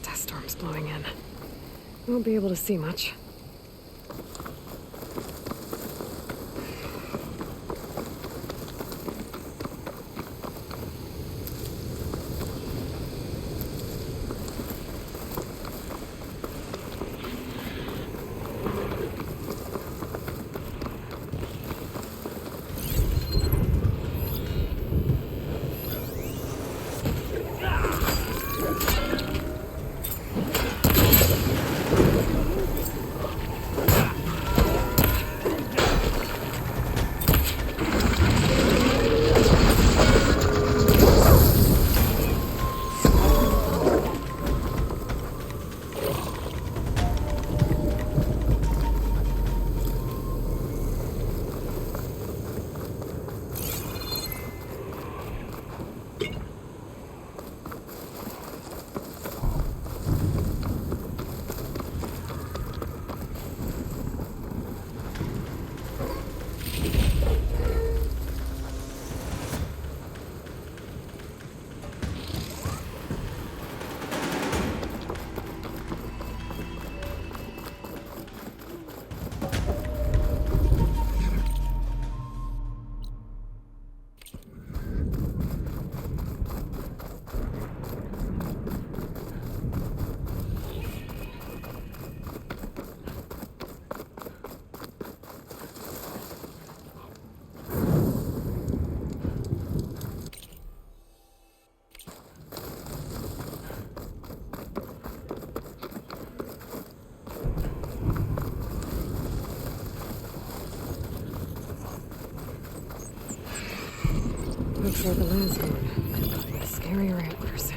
Dust storm's blowing in. Won't be able to see much. Looks like a landscape. Scarier antlers.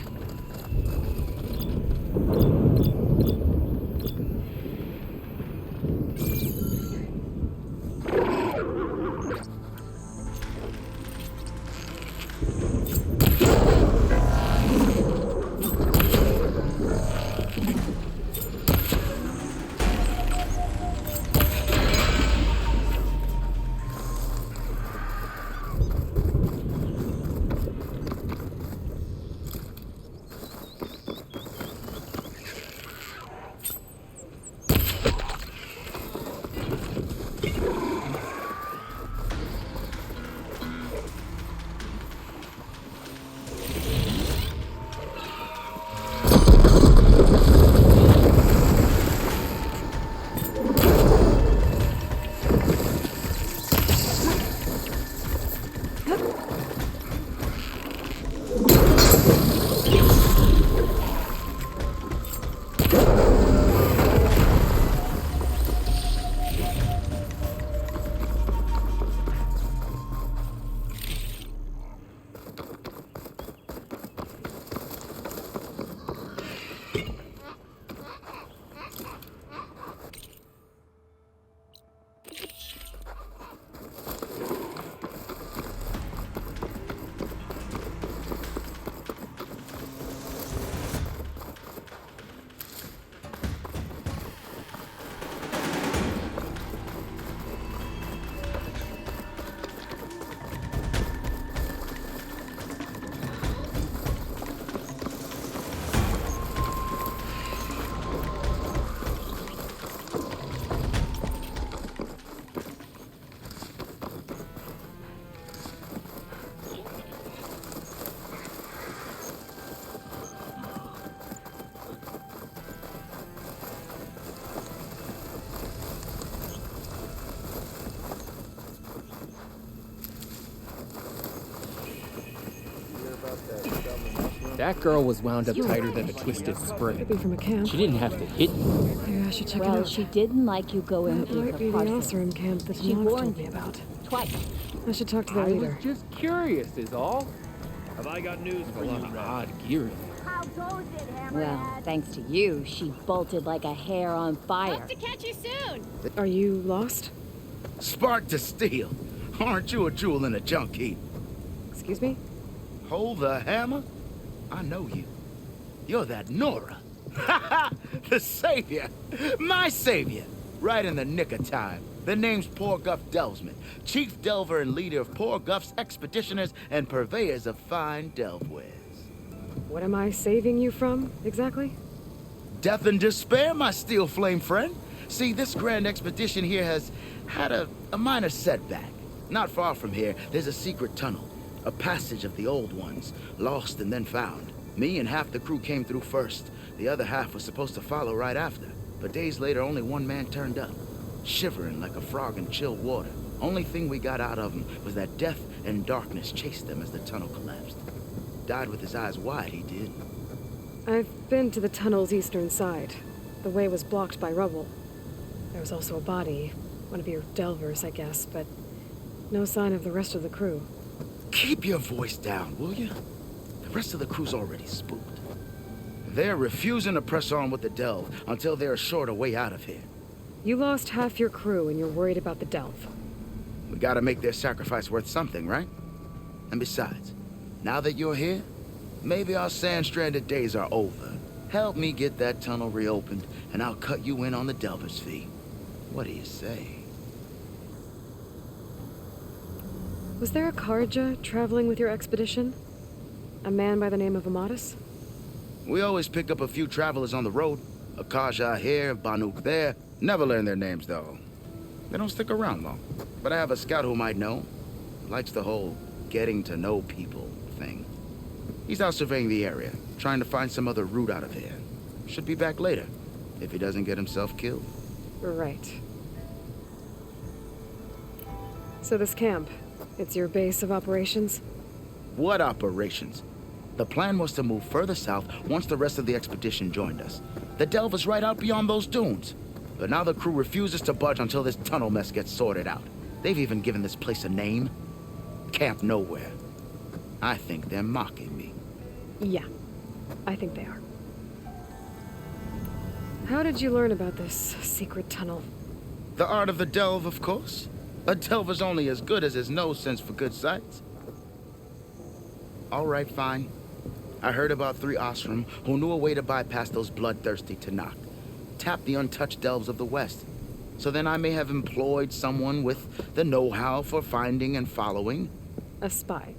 That girl was wound up tighter than a twisted spring. Could be from a camp. She didn't have to hit you. Maybe I should check it Well, out. she didn't like you going That through might her be the parts. Osram camp that She Mom warned told me you. about. Twice. I should talk to their I leader. was just curious, is all. Have I got news for you? A lot of odd gear in there. Well, thanks to you, she bolted like a hair on fire. Hope to catch you soon. Are you lost? Spark to steel. Aren't you a jewel in a junk heap? Excuse me? Hold the hammer? I know you. You're that Nora. Ha ha! The savior! My savior! Right in the nick of time. The name's Poor Guff Delvesman, chief delver and leader of Poor Guff's expeditioners and purveyors of fine delvewares. What am I saving you from, exactly? Death and despair, my steel flame friend. See, this grand expedition here has had a minor setback. Not far from here, there's a secret tunnel. A passage of the old ones, lost and then found. Me and half the crew came through first. The other half was supposed to follow right after. But days later, only one man turned up, shivering like a frog in chilled water. Only thing we got out of him was that death and darkness chased them as the tunnel collapsed. Died with his eyes wide, he did. I've been to the tunnel's eastern side. The way was blocked by rubble. There was also a body, one of your delvers, I guess, but no sign of the rest of the crew. Keep your voice down, will you? The rest of the crew's already spooked. They're refusing to press on with the delve until they're assured a way out of here. You lost half your crew and you're worried about the delve. We gotta make their sacrifice worth something, right? And besides, now that you're here, maybe our sand-stranded days are over. Help me get that tunnel reopened, and I'll cut you in on the delver's fee. What do you say? Was there a Karja traveling with your expedition? A man by the name of Amatis? We always pick up a few travelers on the road. A Kaja here, Banuk there. Never learn their names, though. They don't stick around long. But I have a scout who might know. Likes the whole getting to know people thing. He's out surveying the area, trying to find some other route out of here. Should be back later, if he doesn't get himself killed. Right. So this camp, it's your base of operations? What operations? The plan was to move further south once the rest of the expedition joined us. The delve is right out beyond those dunes. But now the crew refuses to budge until this tunnel mess gets sorted out. They've even given this place a name. Camp Nowhere. I think they're mocking me. Yeah, I think they are. How did you learn about this secret tunnel? The art of the delve, of course. A delver's only as good as his nose sense for good sights. All right, fine. I heard about 3 Osram who knew a way to bypass those bloodthirsty Tanakh. Tap the untouched delves of the West. So then I may have employed someone with the know-how for finding and following. A spy.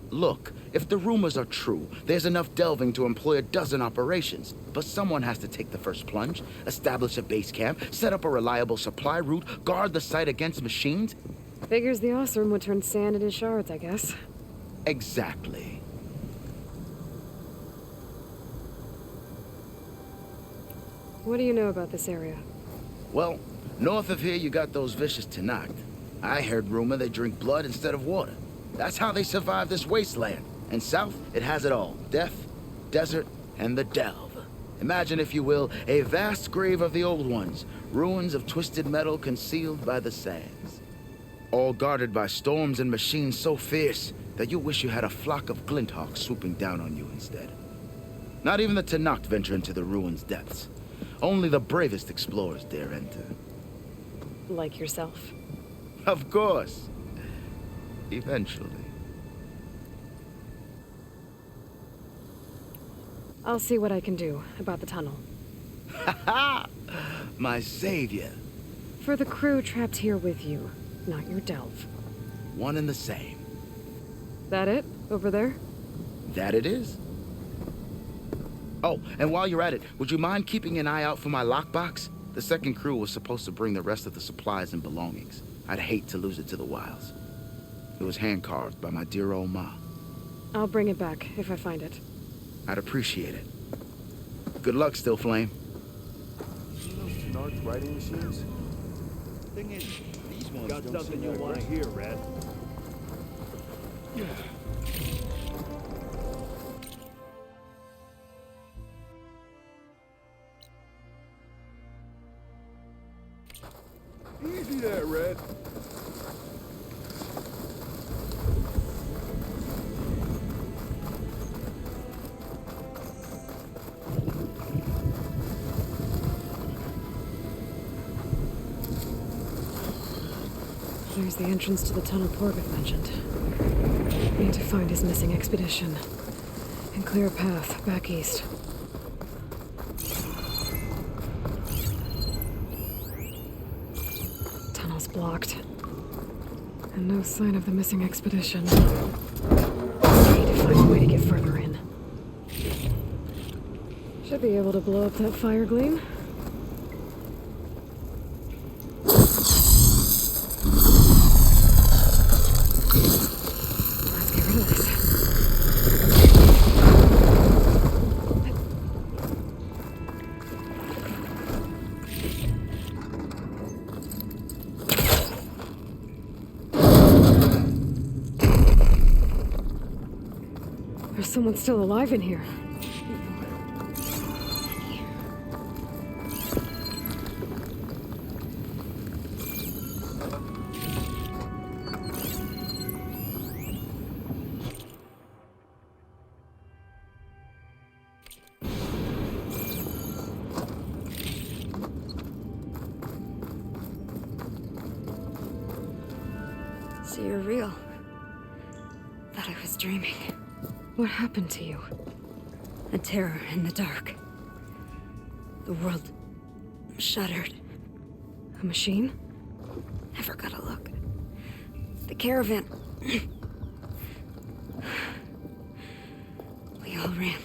Look, if the rumors are true, there's enough delving to employ a dozen operations. But someone has to take the first plunge, establish a base camp, set up a reliable supply route, guard the site against machines. Figures the Osram would turn sand into shards, I guess. Exactly. What do you know about this area? Well, north of here you got those vicious Tanakh. I heard rumor they drink blood instead of water. That's how they survive this wasteland. And south, it has it all. Death, desert, and the delve. Imagine, if you will, a vast grave of the old ones. Ruins of twisted metal concealed by the sands. All guarded by storms and machines so fierce that you wish you had a flock of glinthawks swooping down on you instead. Not even the Tanakh venture into the ruins' depths. Only the bravest explorers dare enter. Like yourself. Of course. Eventually. I'll see what I can do about the tunnel. Ha ha! My savior. For the crew trapped here with you, not your delve. One and the same. That it? Over there? That it is. Oh, and while you're at it, would you mind keeping an eye out for my lockbox? The second crew was supposed to bring the rest of the supplies and belongings. I'd hate to lose it to the wilds. It was hand-carved by my dear old ma. I'll bring it back if I find it. I'd appreciate it. Good luck, Still Flame. You know Snark's writing machines? Thing is, these ones Got don't something seem you like want to brain. hear, Red? Yeah, Red. There's the entrance to the tunnel Porgeth mentioned. Need to find his missing expedition. And clear a path back east. Tunnel's blocked. And no sign of the missing expedition. Need to find a way to get further in. Should be able to blow up that fire gleam. There's someone still alive in here. So you're real. Thought I was dreaming. What happened to you? A terror in the dark. The world shuddered. A machine? Never got a look. The caravan. We all ran.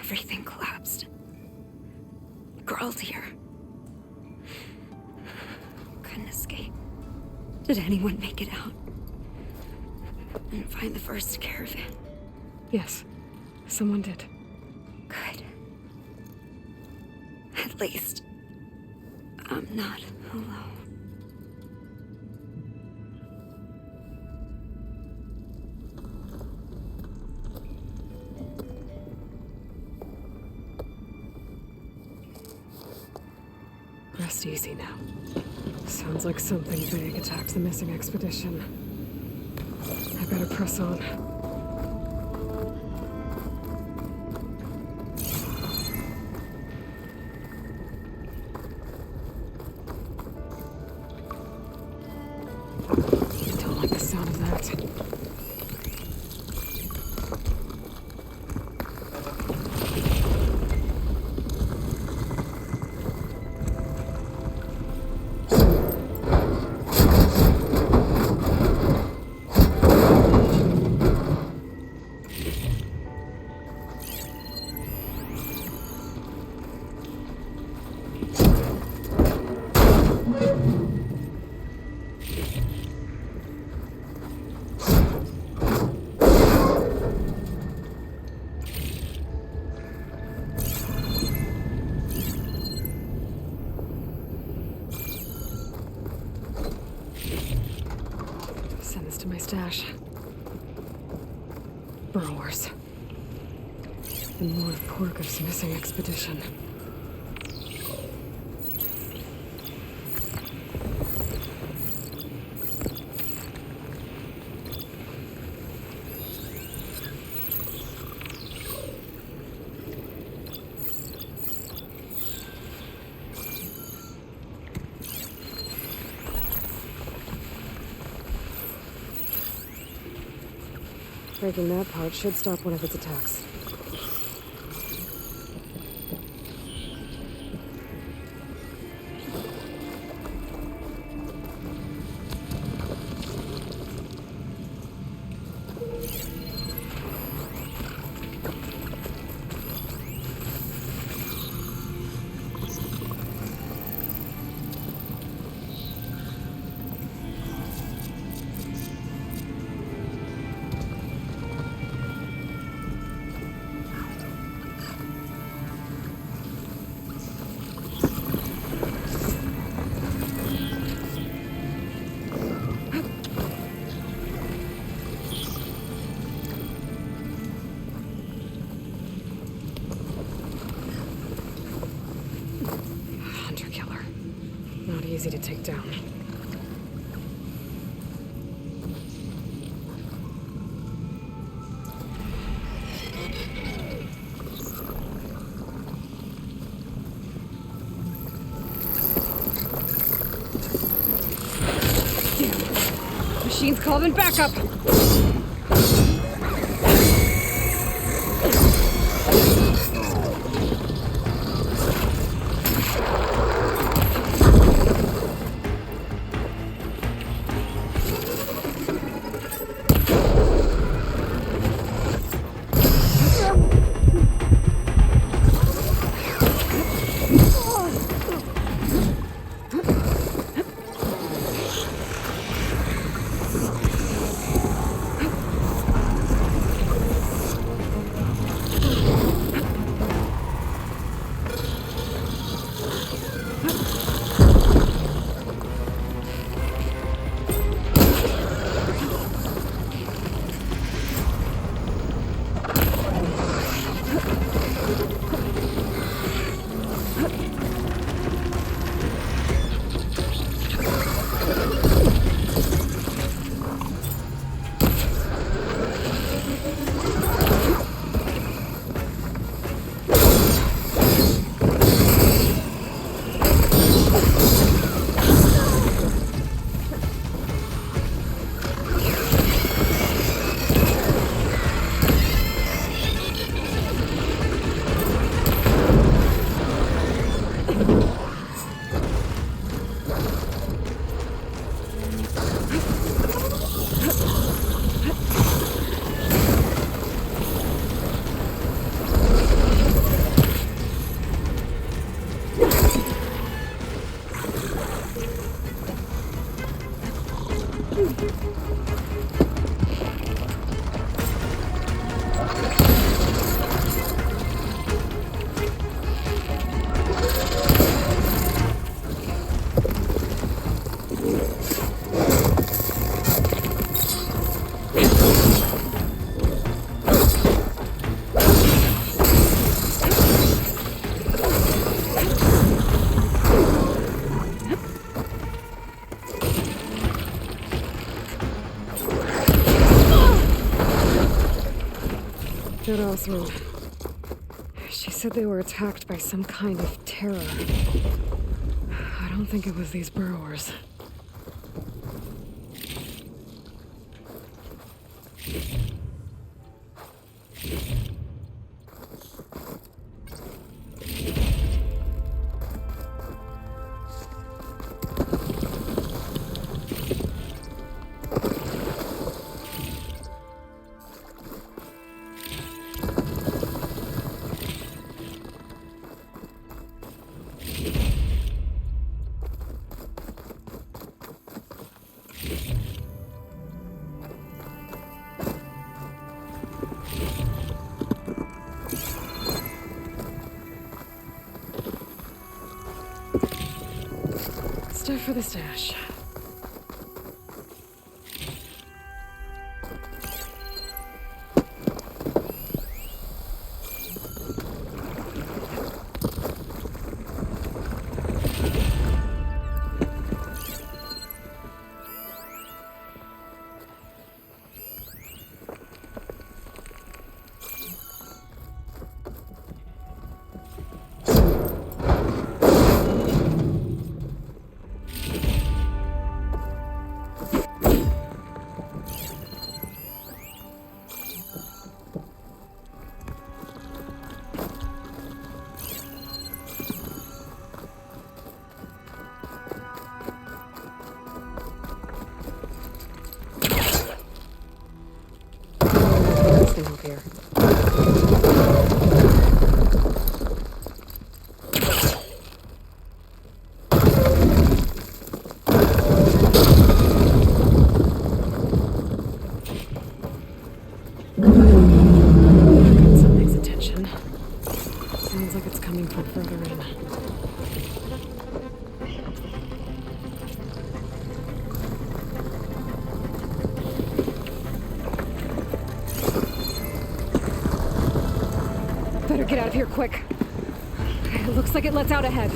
Everything collapsed. Crawled here. Couldn't escape. Did anyone make it out? And find the first caravan? Yes, someone did. Good. At least, I'm not alone. Rest easy now. Sounds like something big attacked the missing expedition. I better press on. Don't like the sound of that. Send this to my stash. Burrowers. And more of Porgeth's missing expedition. Breaking that part should stop one of its attacks. easy to take down. Damn. Machine's calling backup. Got all through. She said they were attacked by some kind of terror. I don't think it was these burrowers. Stuff for the stash. Here. Something's attention. Sounds like it's coming from further in. Better get out of here quick. It looks like it lets out ahead.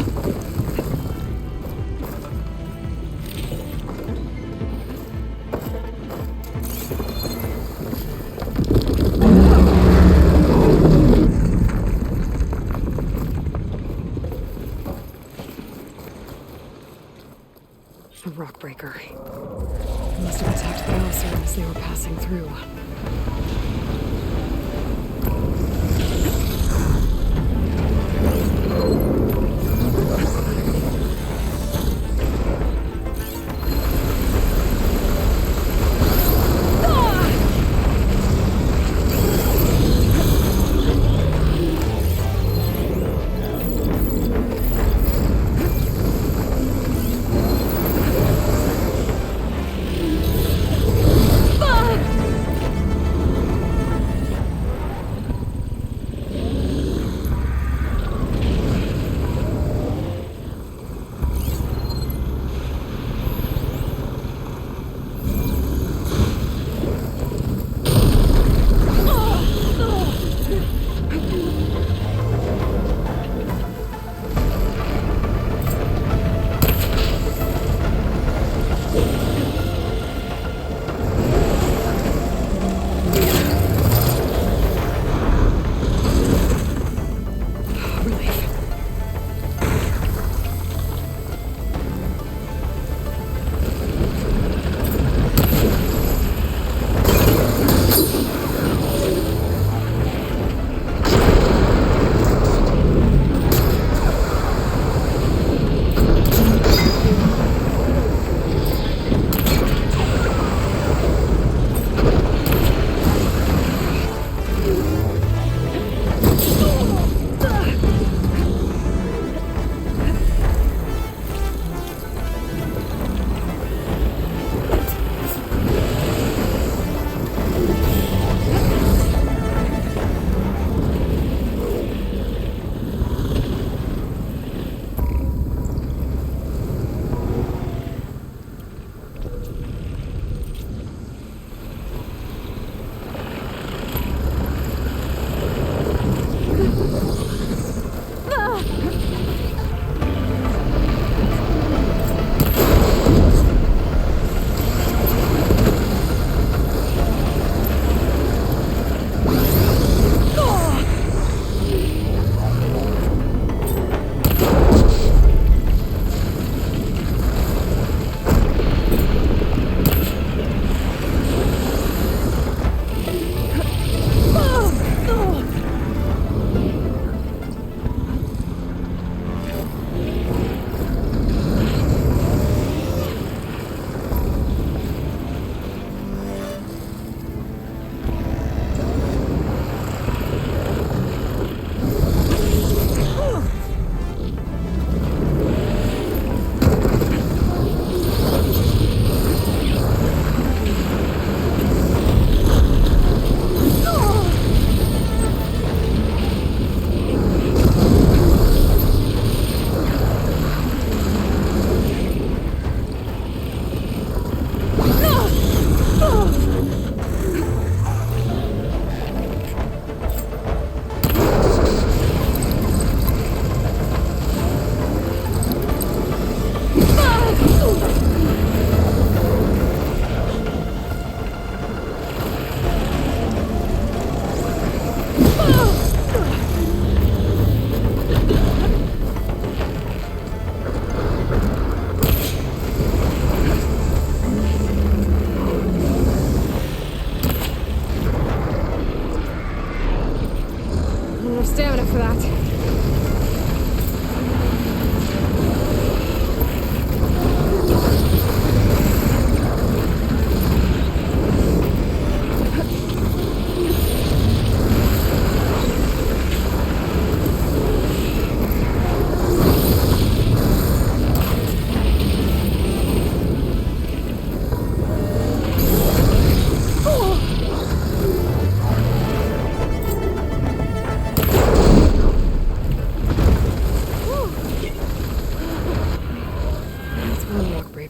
more stamina for that.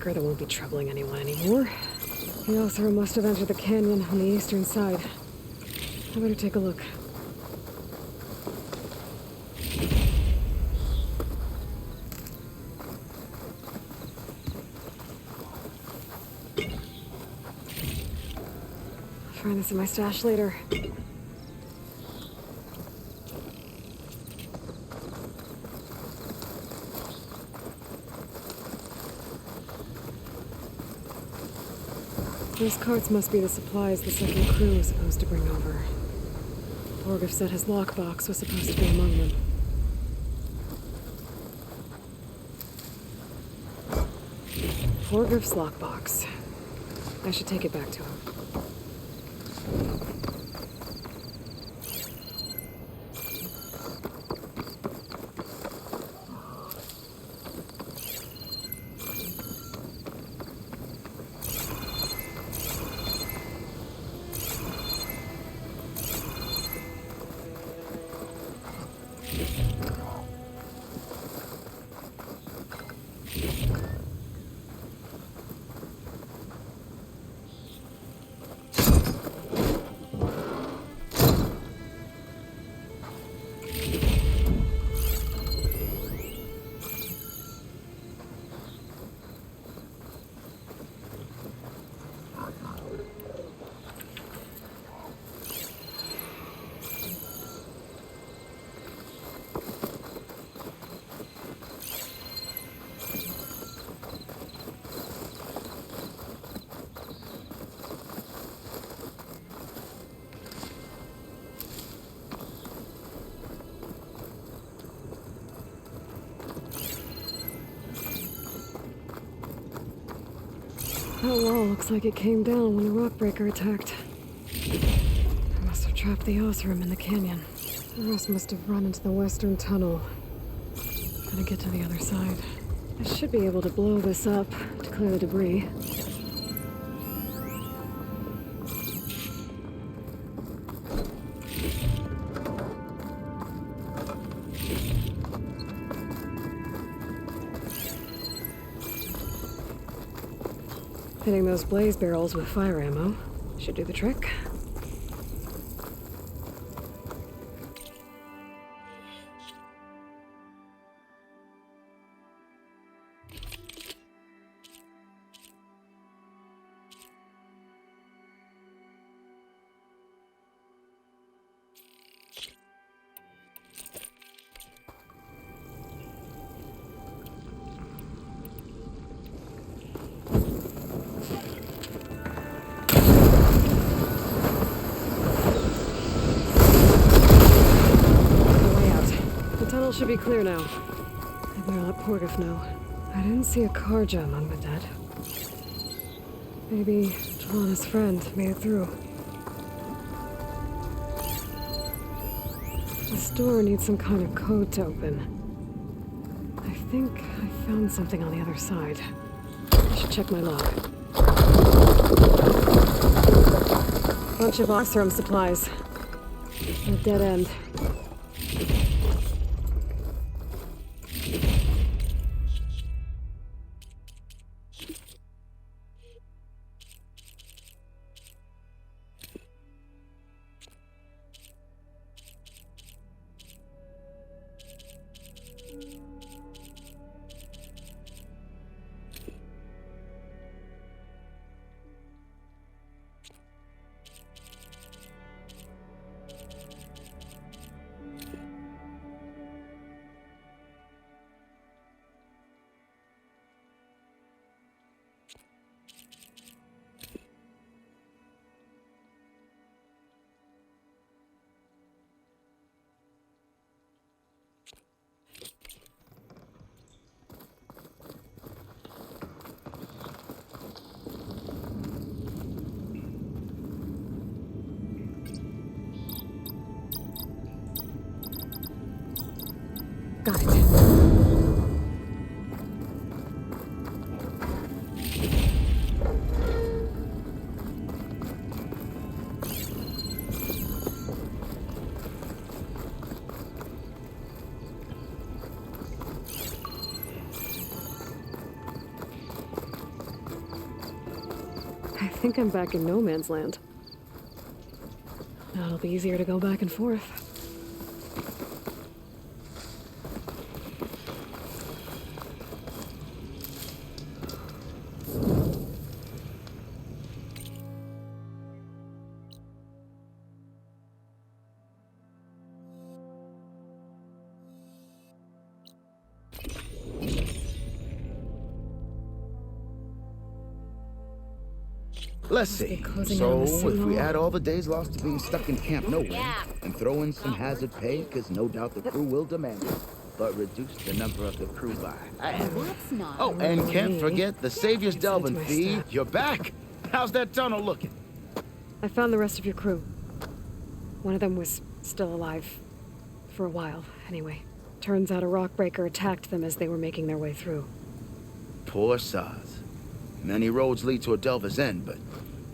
That won't be troubling anyone anymore. The Othra must have entered the canyon on the eastern side. I better take a look. I'll find this in my stash later. Those carts must be the supplies the second crew was supposed to bring over. Borgif said his lockbox was supposed to be among them. Borgif's lockbox. I should take it back to him. That wall looks like it came down when the rockbreaker attacked. I must have trapped the Othram in the canyon. The rest must have run into the western tunnel. Gotta get to the other side. I should be able to blow this up to clear the debris. Hitting those blaze barrels with fire ammo should do the trick. Should be clear now. I better let Borgif know. I didn't see a Karja among the dead. Maybe Jelana's friend made it through. This door needs some kind of code to open. I think I found something on the other side. I should check my log. Bunch of Othram supplies. A dead end. Got it. I think I'm back in no man's land. Now it'll be easier to go back and forth. Let's see. So, if we add all the days lost to being stuck in Camp Nowhere, and throw in some hazard pay, because no doubt the crew will demand it, but reduce the number of the crew by half. Oh, and can't forget the Savior's Delvin fee. You're back. How's that tunnel looking? I found the rest of your crew. One of them was still alive. For a while, anyway. Turns out a rockbreaker attacked them as they were making their way through. Poor sods. Many roads lead to a Delver's End, but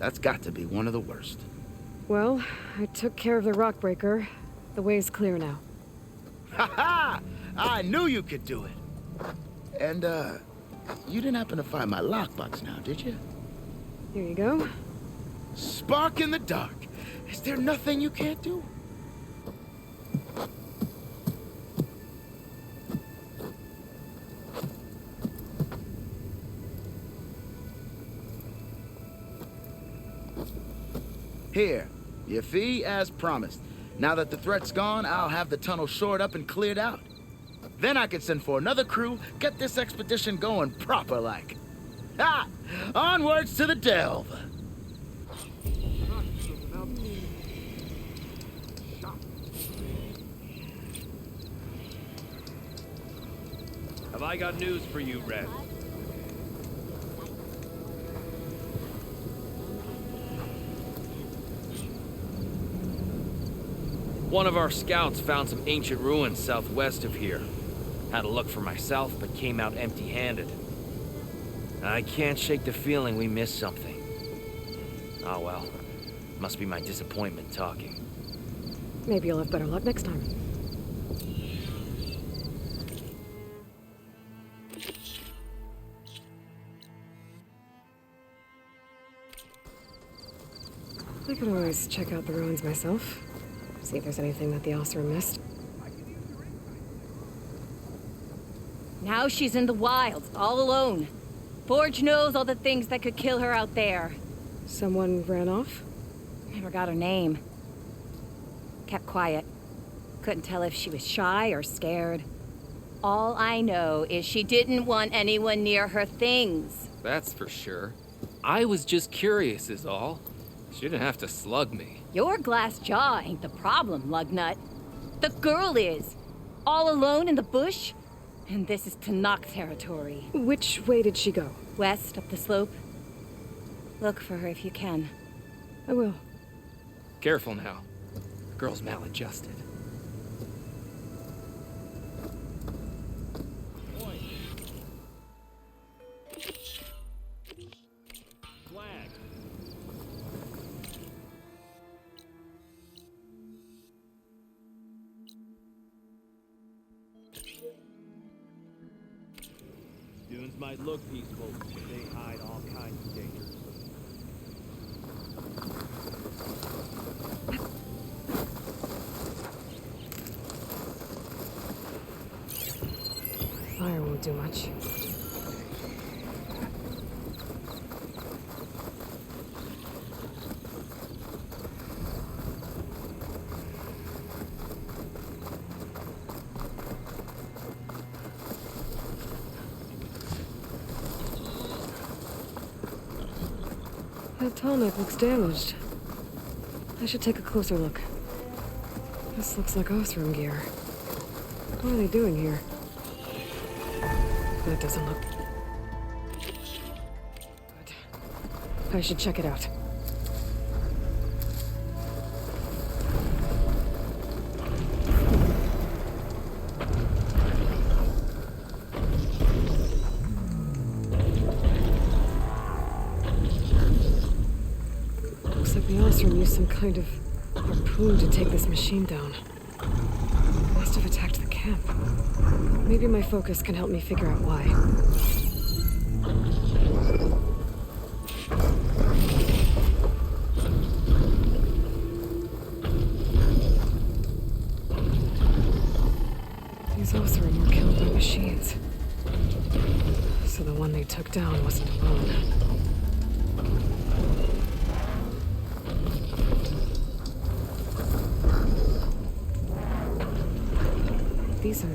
that's got to be one of the worst. Well, I took care of the rockbreaker. The way's clear now. Ha ha! I knew you could do it. And, you didn't happen to find my lockbox now, did you? Here you go. Spark in the dark. Is there nothing you can't do? Here, your fee as promised. Now that the threat's gone, I'll have the tunnel shored up and cleared out. Then I can send for another crew, get this expedition going proper-like. Ha! Onwards to the delve! Have I got news for you, Red? One of our scouts found some ancient ruins southwest of here. Had a look for myself, but came out empty-handed. I can't shake the feeling we missed something. Oh well, must be my disappointment talking. Maybe you'll have better luck next time. I could always check out the ruins myself. See if there's anything that the Osra missed. Now she's in the wilds, all alone. Forge knows all the things that could kill her out there. Someone ran off? Never got her name. Kept quiet. Couldn't tell if she was shy or scared. All I know is she didn't want anyone near her things. That's for sure. I was just curious is all. She didn't have to slug me. Your glass jaw ain't the problem, lugnut. The girl is. All alone in the bush. And this is Tanakh territory. Which way did she go? West, up the slope. Look for her if you can. I will. Careful now. The girl's maladjusted. Dunes might look peaceful, but they hide all kinds of dangers. Fire won't do much. That tonic looks damaged. I should take a closer look. This looks like Osram gear. What are they doing here? That doesn't look good. I should check it out. Ostrom used some kind of harpoon to take this machine down. Must have attacked the camp. Maybe my focus can help me figure out why. These Othram were killed by machines. So the one they took down wasn't alone. These are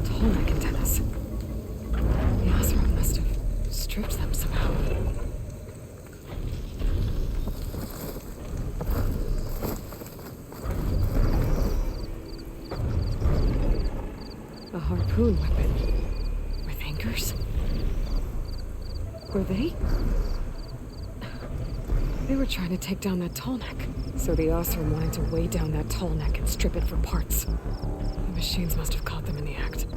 tall neck antennas. The Othram must have stripped them somehow. A harpoon weapon. With anchors? Were they? They were trying to take down that tall neck. So the Othram wanted to weigh down that tall neck and strip it for parts. The machines must have caught them in the act.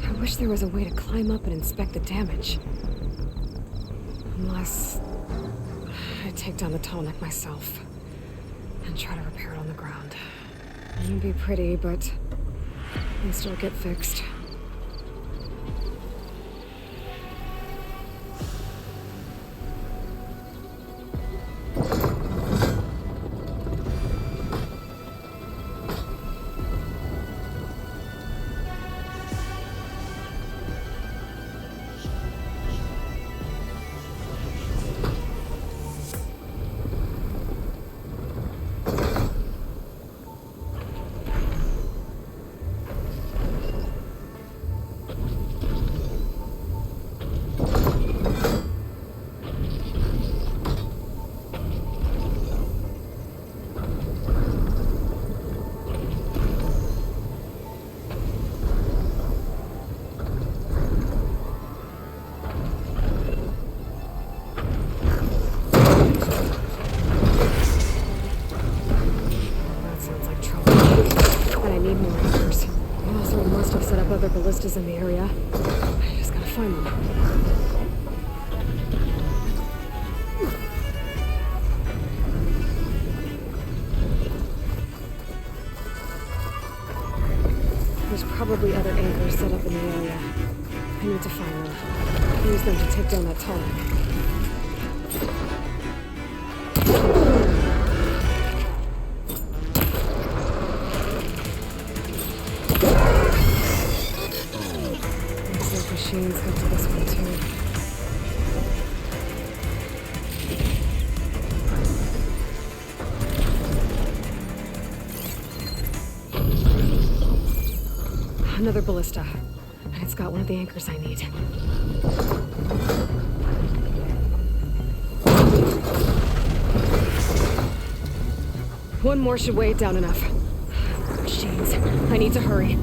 I wish there was a way to climb up and inspect the damage. Unless I take down the tall neck myself and try to repair it on the ground. It wouldn't be pretty, but it'll still get fixed. Other ballistas in the area. I just gotta find them. There's probably other anchors set up in the area. I need to find them. Use them to take down that tall neck. Machines hooked to this one too. Another ballista, and it's got one of the anchors I need. One more should weigh it down enough. Machines, I need to hurry.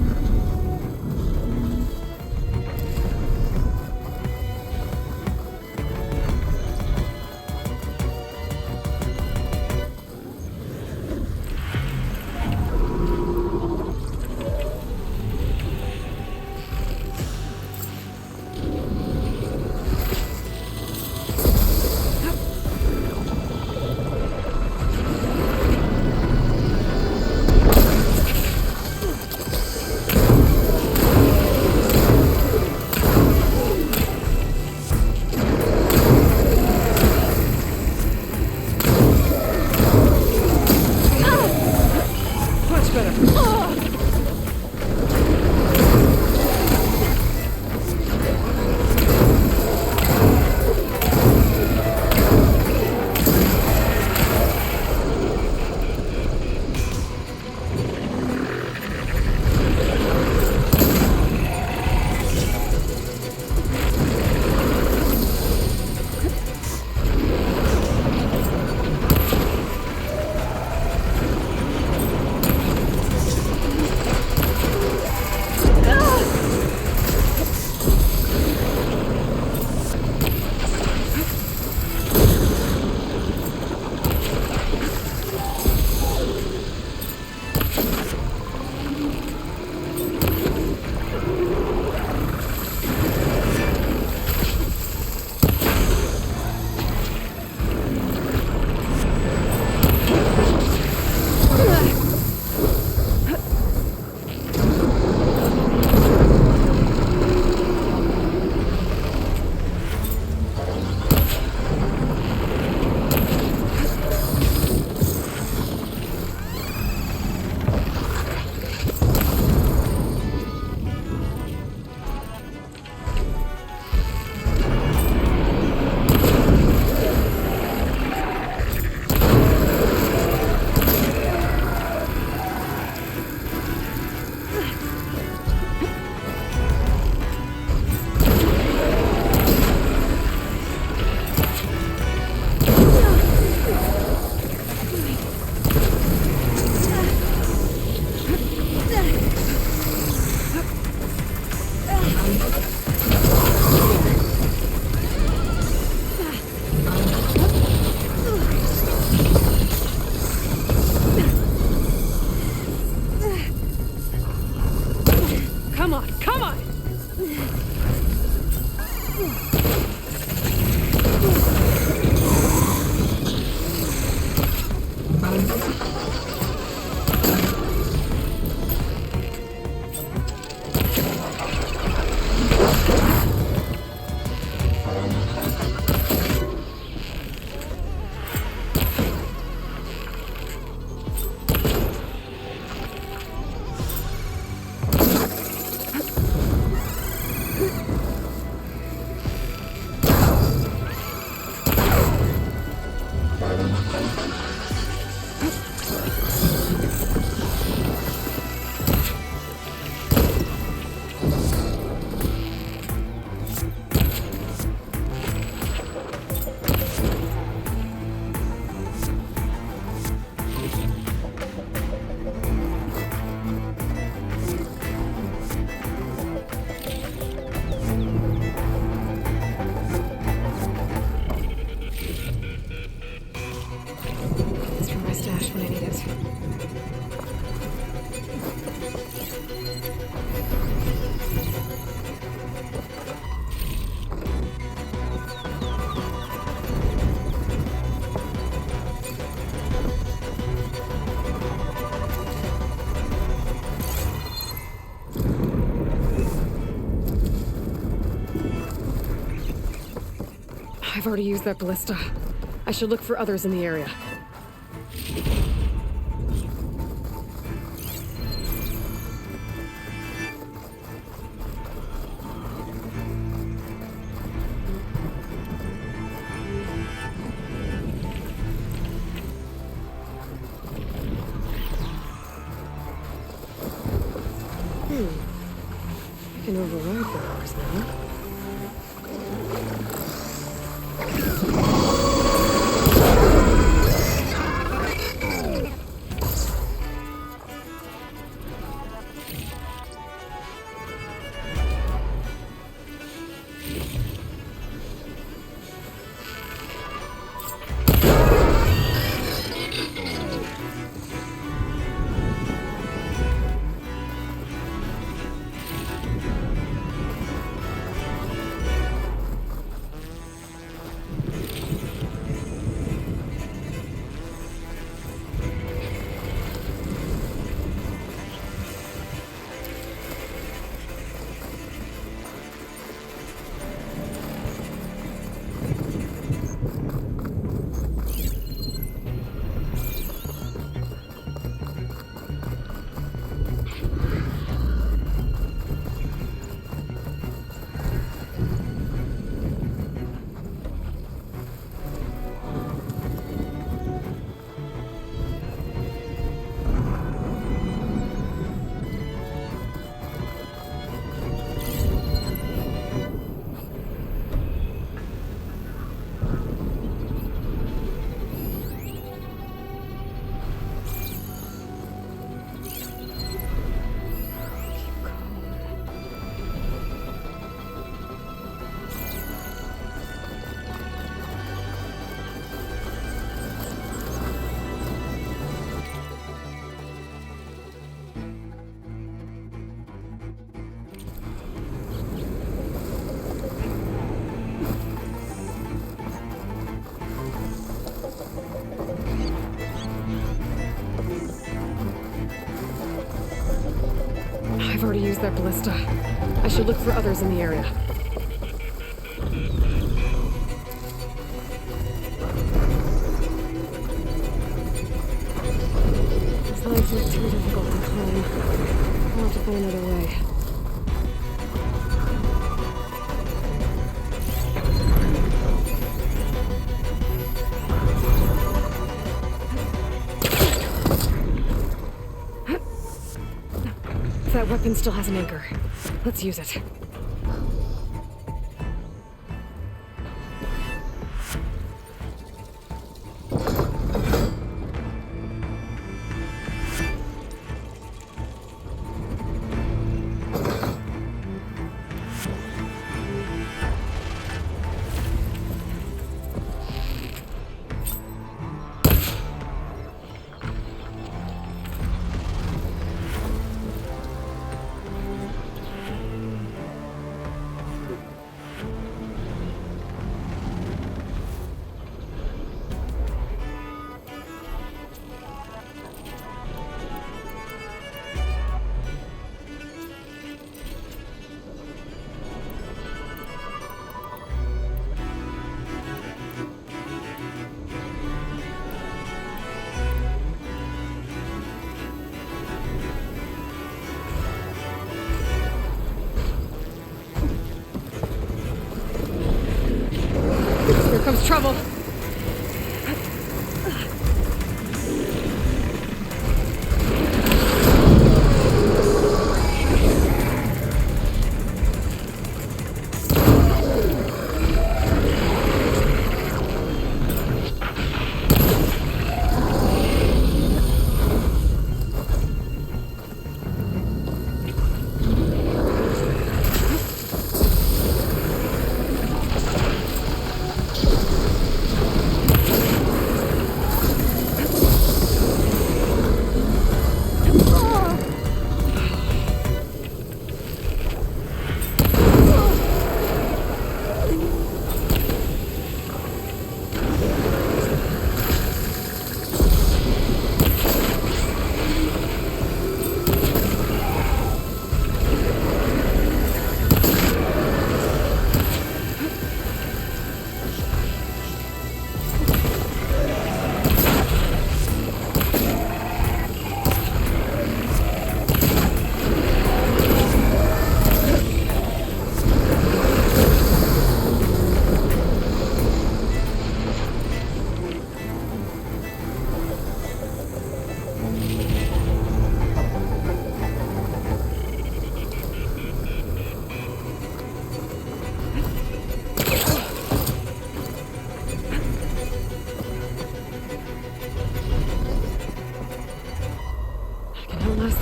already used that ballista. I should look for others in the area. I can override barriers now. I've already used that ballista. I should look for others in the area. These lines look too difficult to climb. I'll have to find another way. That weapon still has an anchor. Let's use it.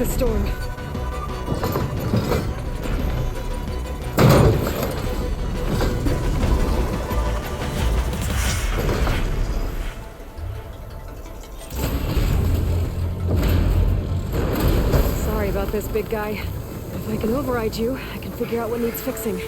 the storm. Sorry about this, big guy. If I can override you, I can figure out what needs fixing.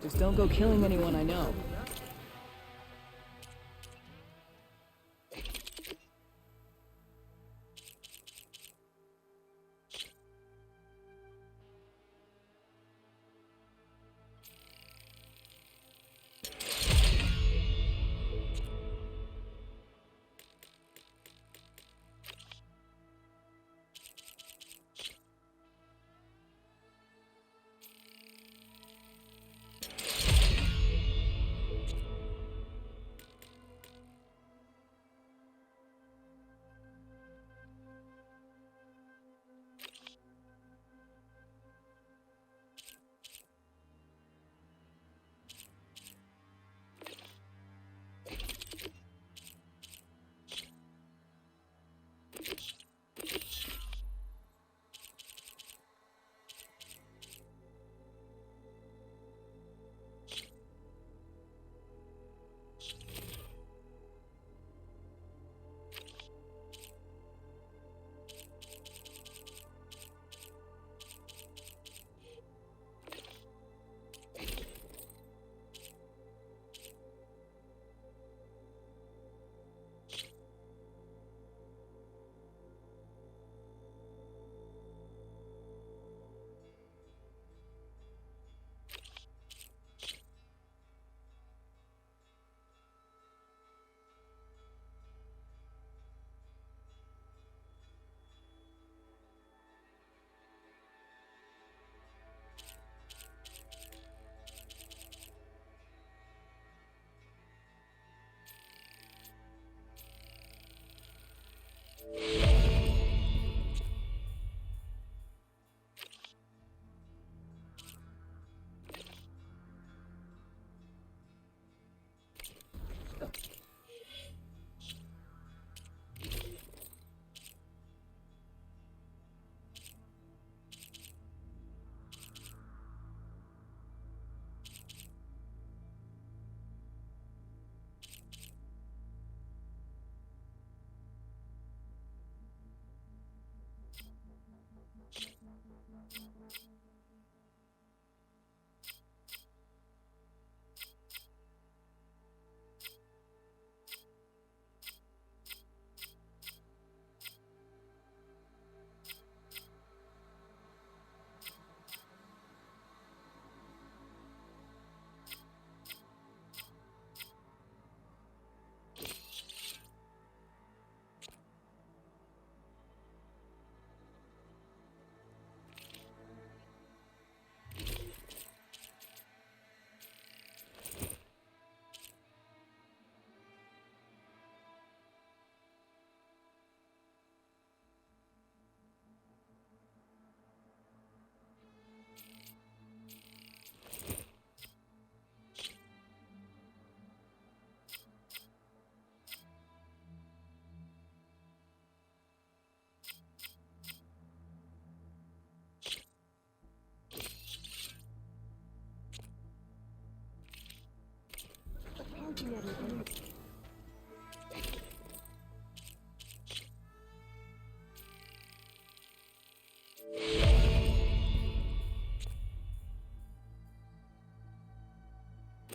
Just don't go killing anyone I know.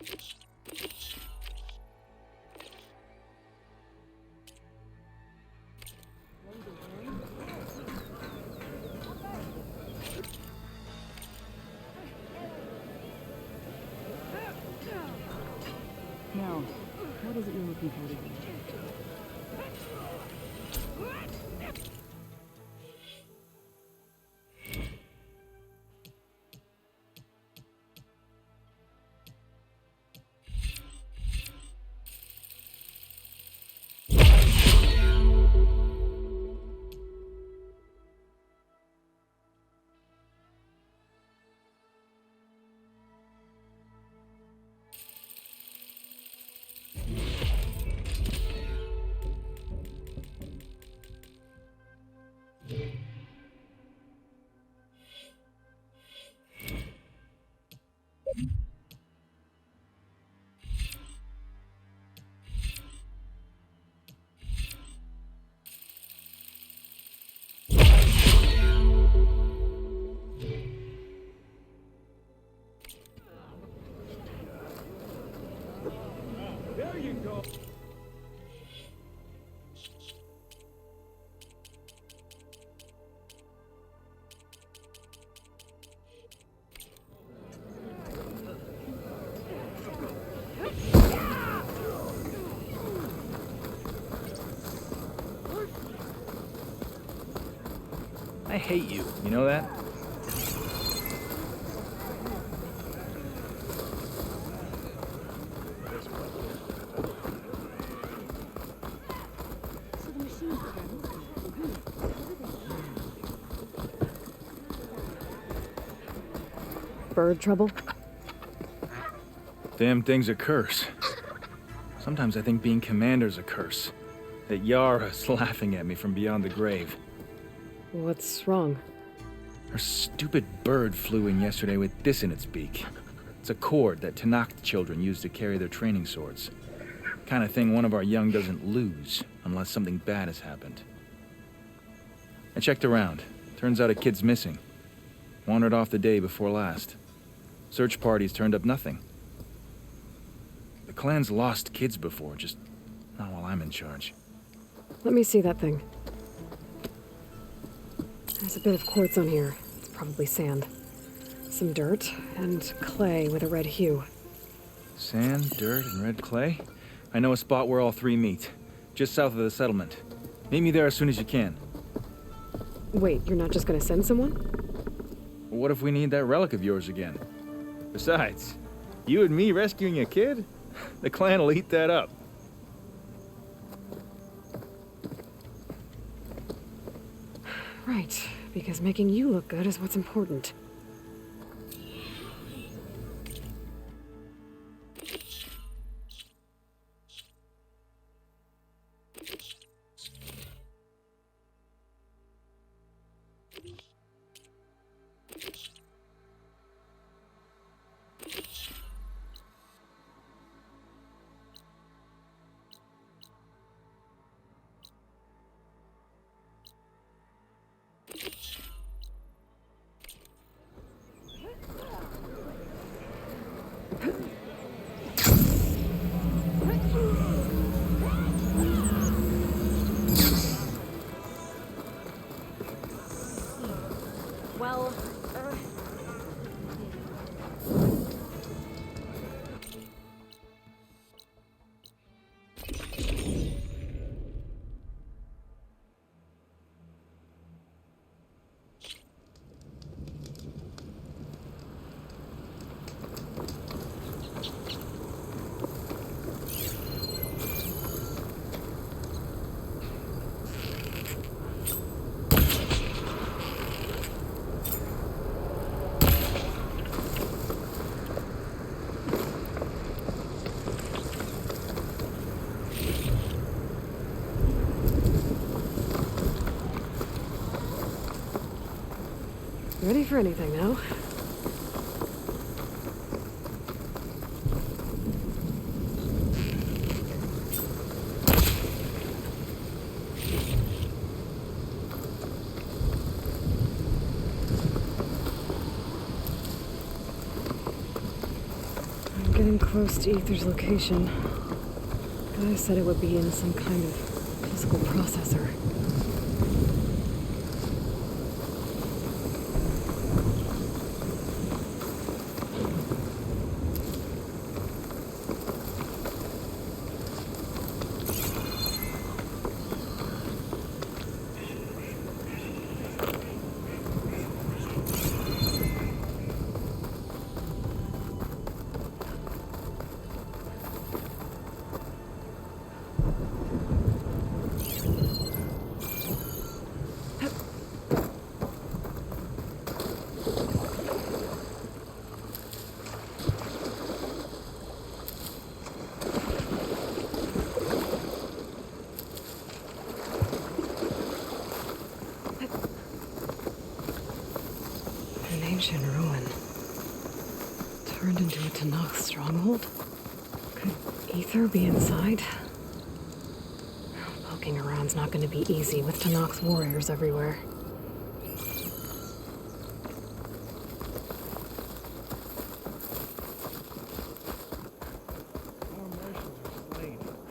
Now, what is it you're looking for today? I hate you, you know that? Bird trouble? Damn thing's a curse. Sometimes I think being commander's a curse. That Yara's laughing at me from beyond the grave. What's wrong? Her stupid bird flew in yesterday with this in its beak. It's a cord that Tanakh children use to carry their training swords. Kind of thing one of our young doesn't lose unless something bad has happened. I checked around. Turns out a kid's missing. Wandered off the day before last. Search parties turned up nothing. The clan's lost kids before, just not while I'm in charge. Let me see that thing. There's a bit of quartz on here. It's probably sand. Some dirt and clay with a red hue. Sand, dirt, and red clay? I know a spot where all three meet. Just south of the settlement. Meet me there as soon as you can. Wait, you're not just gonna send someone? What if we need that relic of yours again? Besides, you and me rescuing a kid? The clan will eat that up. Right, because making you look good is what's important. Well, Ready for anything now? Getting close to Ether's location. Guy said it would be in some kind of physical processor. An ancient ruin. Turned into a Tanakh stronghold? Could Ether be inside? Poking around's not going to be easy with Tanakh's warriors everywhere.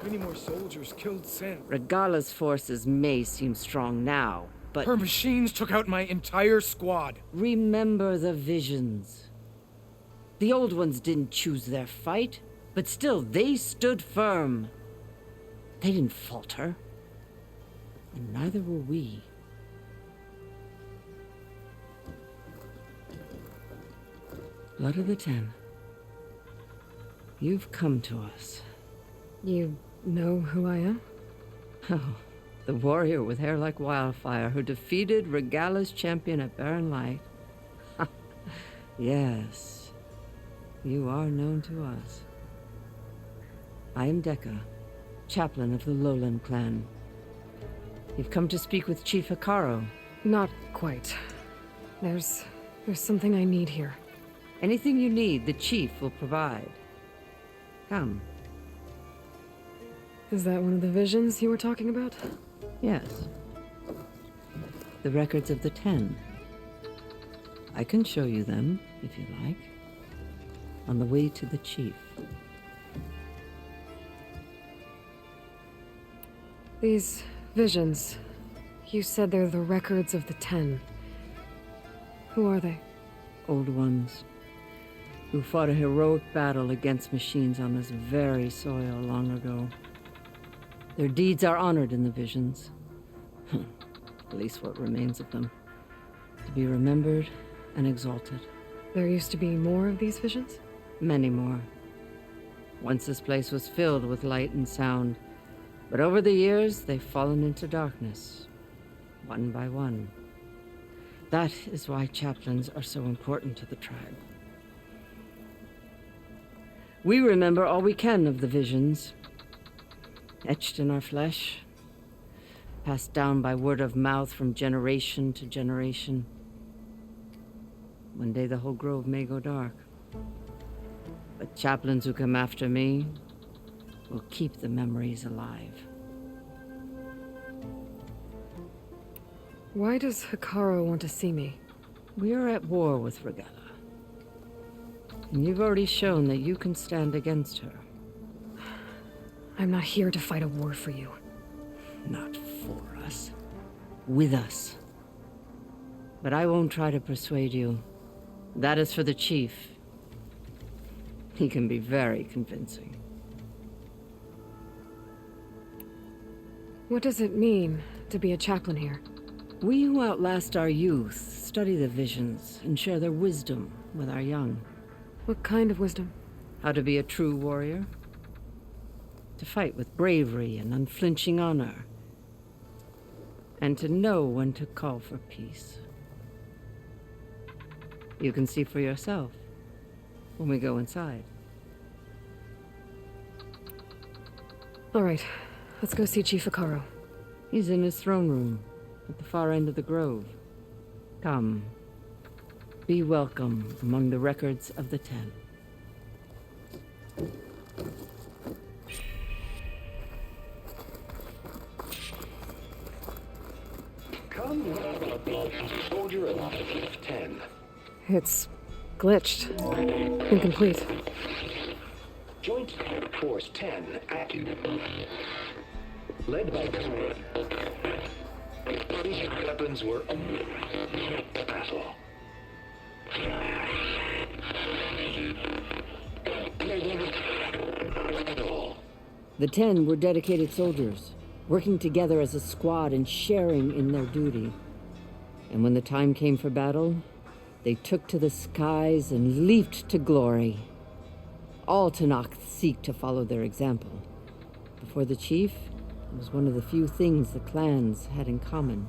Many more soldiers killed Sen. Regala's forces may seem strong now, but... Her machines took out my entire squad. Remember the visions. The old ones didn't choose their fight, but still, they stood firm. They didn't falter. And neither will we. Blood of the Ten. You've come to us. You know who I am? Oh, the warrior with hair like wildfire who defeated Regala's champion at Barren Light. Yes, you are known to us. I am Dekka, chaplain of the Lowland clan. You've come to speak with Chief Hikaru. Not quite. There's something I need here. Anything you need, the chief will provide. Come. Is that one of the visions you were talking about? Yes. The records of the 10. I can show you them, if you like. On the way to the chief. These visions, you said they're the records of the 10. Who are they? Old ones, who fought a heroic battle against machines on this very soil long ago. Their deeds are honored in the visions. At least what remains of them. To be remembered and exalted. There used to be more of these visions? Many more. Once this place was filled with light and sound, but over the years they've fallen into darkness, one by one. That is why chaplains are so important to the tribe. We remember all we can of the visions, etched in our flesh, passed down by word of mouth from generation to generation. One day the whole grove may go dark, but chaplains who come after me will keep the memories alive. Why does Hikaru want to see me? We are at war with Regala, and you've already shown that you can stand against her. I'm not here to fight a war for you. Not for us. With us. But I won't try to persuade you. That is for the chief. He can be very convincing. What does it mean to be a chaplain here? We who outlast our youth study the visions and share their wisdom with our young. What kind of wisdom? How to be a true warrior. To fight with bravery and unflinching honor. And to know when to call for peace. You can see for yourself when we go inside. All right, let's go see Chief Hikaru. He's in his throne room at the far end of the grove. Come. Be welcome among the records of the 10. Come, soldier of 10. It's glitched. Incomplete. Joint Force 10 active. Led by weapons were battle. The 10 were dedicated soldiers, working together as a squad and sharing in their duty. And when the time came for battle, they took to the skies and leaped to glory. All Tanakh seek to follow their example. Before the chief, it was one of the few things the clans had in common.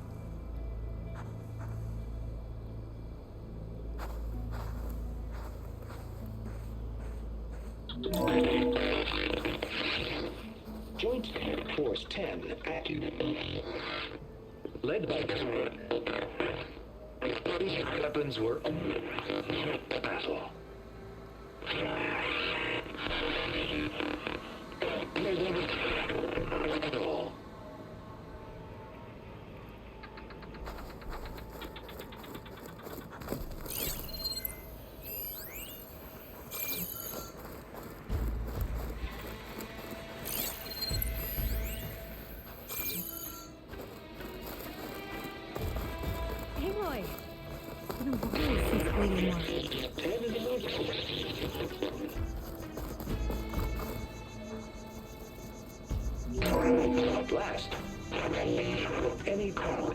Joint Force 10 active. Led by weapons were battle. Hey, Roy. It's been a while since Clayton was. At last, any call.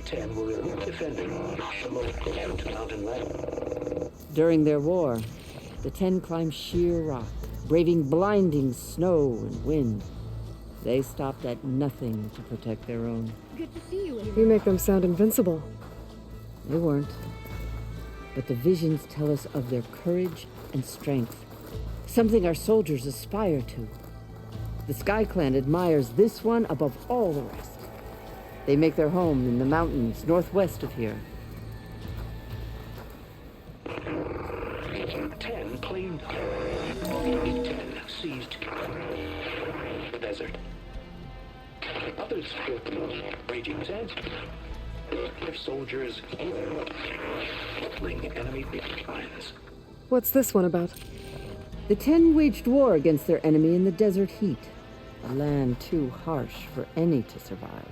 10 were defending the most mountain land. During their war, the 10 climbed sheer rock, braving blinding snow and wind. They stopped at nothing to protect their own. Good to see you. You make them sound invincible. They weren't. But the visions tell us of their courage and strength, something our soldiers aspire to. The Sky Clan admires this one above all the rest. They make their home in the mountains northwest of here. 10 claimed. 10 seized the desert. Others fought the raging sands. Their soldiers battling enemy lines. What's this one about? The 10 waged war against their enemy in the desert heat, a land too harsh for any to survive.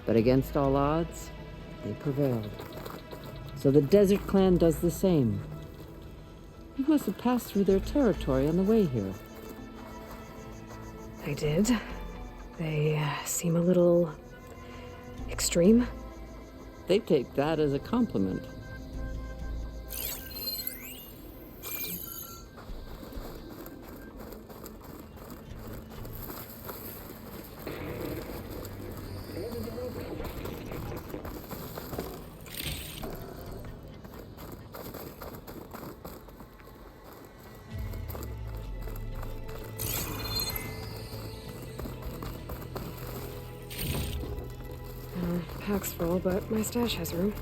But against all odds, they prevailed. So the Desert Clan does the same. You must have passed through their territory on the way here. I did. They seem a little extreme. They take that as a compliment. Pack's full, but my stash has room.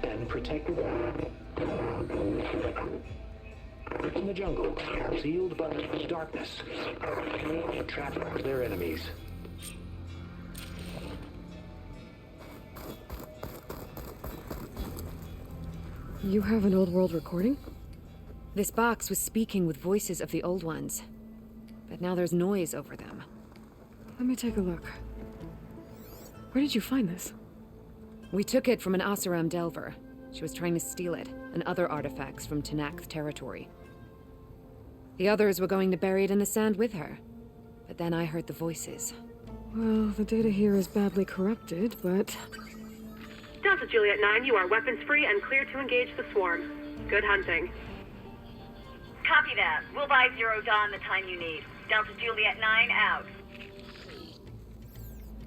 And protected in the jungle, sealed by darkness, trapped their enemies. You have an old world recording? This box was speaking with voices of the old ones, but now there's noise over them. Let me take a look. Where did you find this? We took it from an Oseram delver. She was trying to steal it, and other artifacts from Tanakh territory. The others were going to bury it in the sand with her, but then I heard the voices. Well, the data here is badly corrupted, but... Delta Juliet 9, you are weapons-free and clear to engage the swarm. Good hunting. Copy that. We'll buy Zero Dawn the time you need. Delta Juliet 9 out.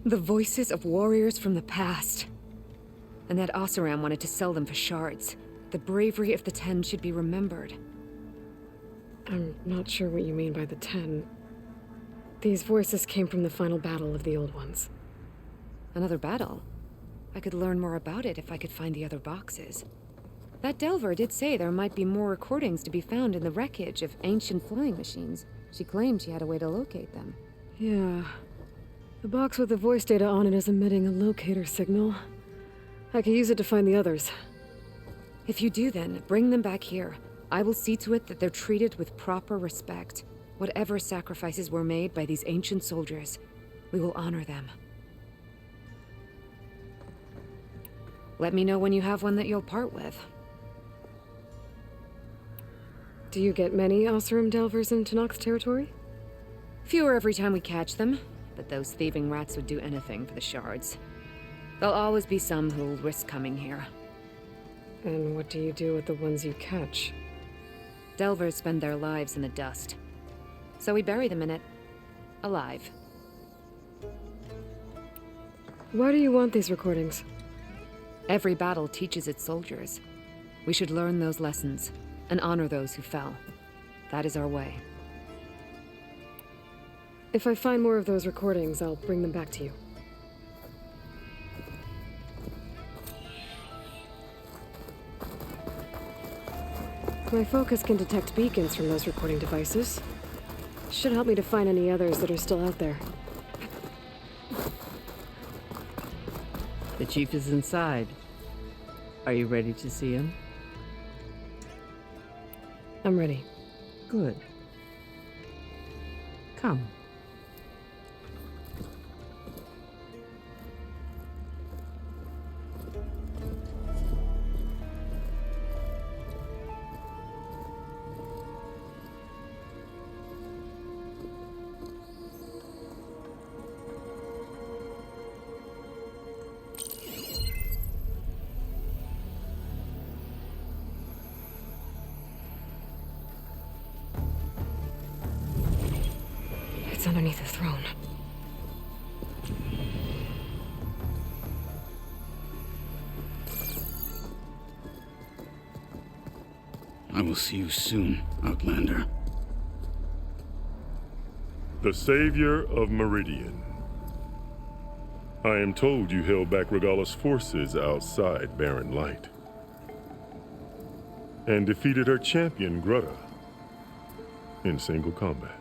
The voices of warriors from the past. And that Oseram wanted to sell them for shards. The bravery of the 10 should be remembered. I'm not sure what you mean by the 10. These voices came from the final battle of the Old Ones. Another battle? I could learn more about it if I could find the other boxes. That Delver did say there might be more recordings to be found in the wreckage of ancient flying machines. She claimed she had a way to locate them. Yeah. The box with the voice data on it is emitting a locator signal. I could use it to find the others. If you do then, bring them back here. I will see to it that they're treated with proper respect. Whatever sacrifices were made by these ancient soldiers, we will honor them. Let me know when you have one that you'll part with. Do you get many Oseram Delvers in Tenakth's territory? Fewer every time we catch them, but those thieving rats would do anything for the shards. There'll always be some who'll risk coming here. And what do you do with the ones you catch? Delvers spend their lives in the dust. So we bury them in it. Alive. Why do you want these recordings? Every battle teaches its soldiers. We should learn those lessons, and honor those who fell. That is our way. If I find more of those recordings, I'll bring them back to you. My focus can detect beacons from those recording devices. Should help me to find any others that are still out there. The chief is inside. Are you ready to see him? I'm ready. Good. Come. It's underneath the throne. I will see you soon, Outlander. The savior of Meridian. I am told you held back Regala's forces outside Barren Light. And defeated her champion, Grutta, in single combat.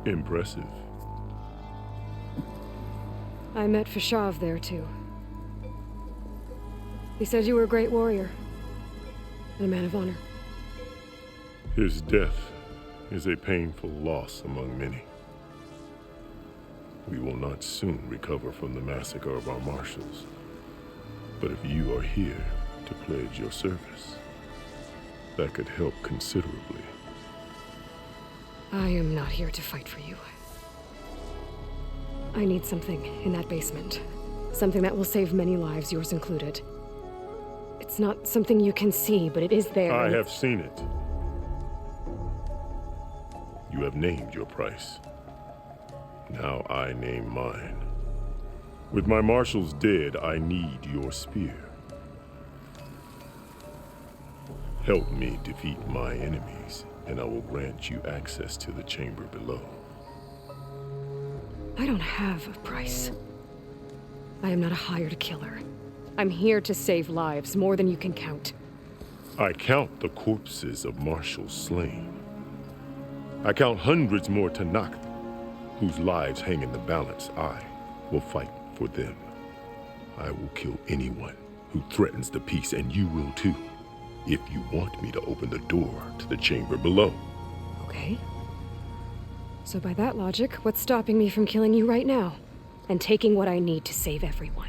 Impressive. I met Fashav there, too. He said you were a great warrior. And a man of honor. His death is a painful loss among many. We will not soon recover from the massacre of our marshals. But if you are here to pledge your service, that could help considerably. I am not here to fight for you. I need something in that basement. Something that will save many lives, yours included. It's not something you can see, but it is there. I have seen it. You have named your price. Now I name mine. With my marshals dead, I need your spear. Help me defeat my enemies, and I will grant you access to the chamber below. I don't have a price. I am not a hired killer. I'm here to save lives, more than you can count. I count the corpses of marshals slain. I count hundreds more Tenakth, whose lives hang in the balance. I will fight for them. I will kill anyone who threatens the peace, and you will too, if you want me to open the door to the chamber below. Okay. So by that logic, what's stopping me from killing you right now? And taking what I need to save everyone?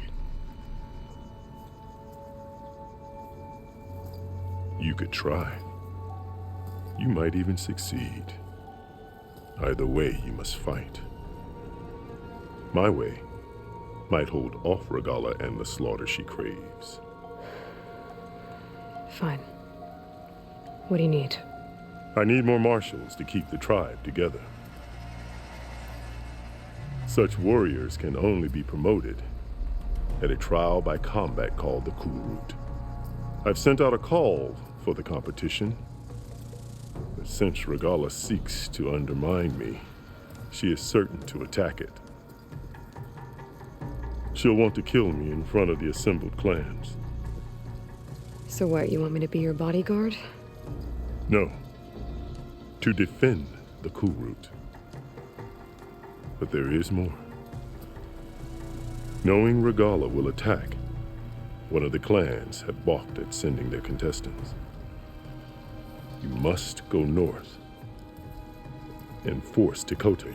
You could try. You might even succeed. Either way, you must fight. My way might hold off Regala and the slaughter she craves. Fine. What do you need? I need more marshals to keep the tribe together. Such warriors can only be promoted at a trial by combat called the Cool Route. I've sent out a call for the competition, but since Regala seeks to undermine me, she is certain to attack it. She'll want to kill me in front of the assembled clans. So what, you want me to be your bodyguard? No, to defend the Cool Route. But there is more. Knowing Regala will attack, one of the clans had balked at sending their contestants. You must go north and force Tekote,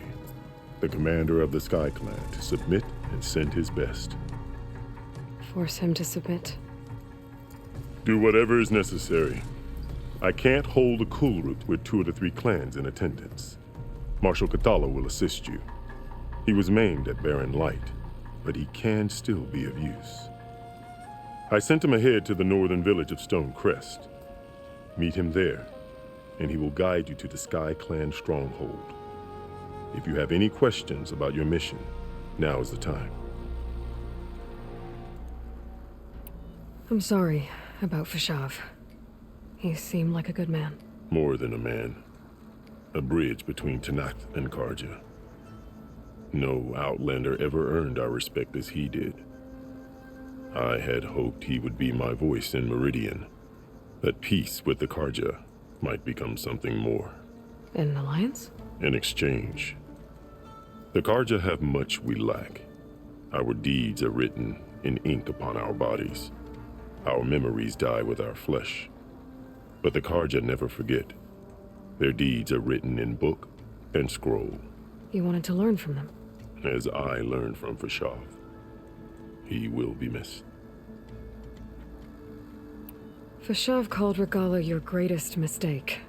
the commander of the Sky Clan, to submit and send his best. Force him to submit? Do whatever is necessary. I can't hold a Cool Route with 2 of the 3 clans in attendance. Marshal Kathala will assist you. He was maimed at Barren Light, but he can still be of use. I sent him ahead to the northern village of Stone Crest. Meet him there, and he will guide you to the Sky Clan stronghold. If you have any questions about your mission, now is the time. I'm sorry about Fashav. He seemed like a good man. More than a man. A bridge between Tanakh and Karja. No Outlander ever earned our respect as he did. I had hoped he would be my voice in Meridian, that peace with the Karja might become something more. An alliance? In exchange. The Karja have much we lack. Our deeds are written in ink upon our bodies. Our memories die with our flesh. But the Karja never forget. Their deeds are written in book and scroll. You wanted to learn from them? As I learned from Fashav. He will be missed. Fashav called Regala your greatest mistake.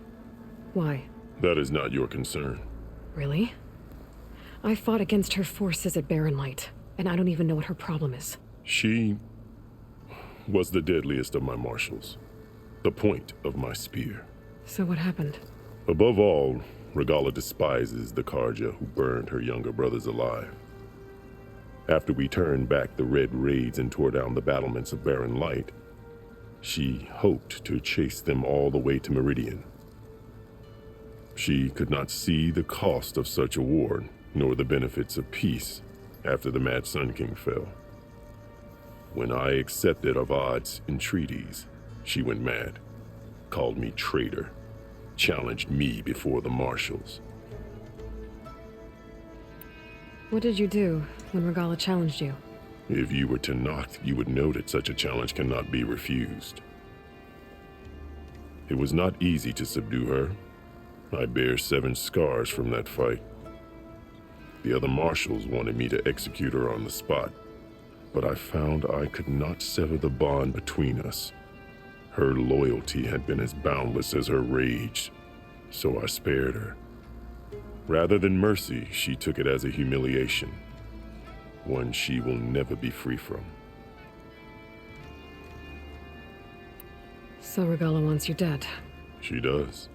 Why? That is not your concern. Really? I fought against her forces at Barren Light, and I don't even know what her problem is. She was the deadliest of my marshals. The point of my spear. So what happened? Above all, Regala despises the Karja who burned her younger brothers alive. After we turned back the red raids and tore down the battlements of Barren Light, she hoped to chase them all the way to Meridian. She could not see the cost of such a war, nor the benefits of peace after the Mad Sun King fell. When I accepted Avad's entreaties, she went mad, called me traitor, challenged me before the marshals. What did you do when Regala challenged you? If you were Tanakh, you would know that such a challenge cannot be refused. It was not easy to subdue her. I bear 7 scars from that fight. The other marshals wanted me to execute her on the spot, but I found I could not sever the bond between us. Her loyalty had been as boundless as her rage, so I spared her. Rather than mercy, she took it as a humiliation, one she will never be free from. So Regala wants you dead? She does.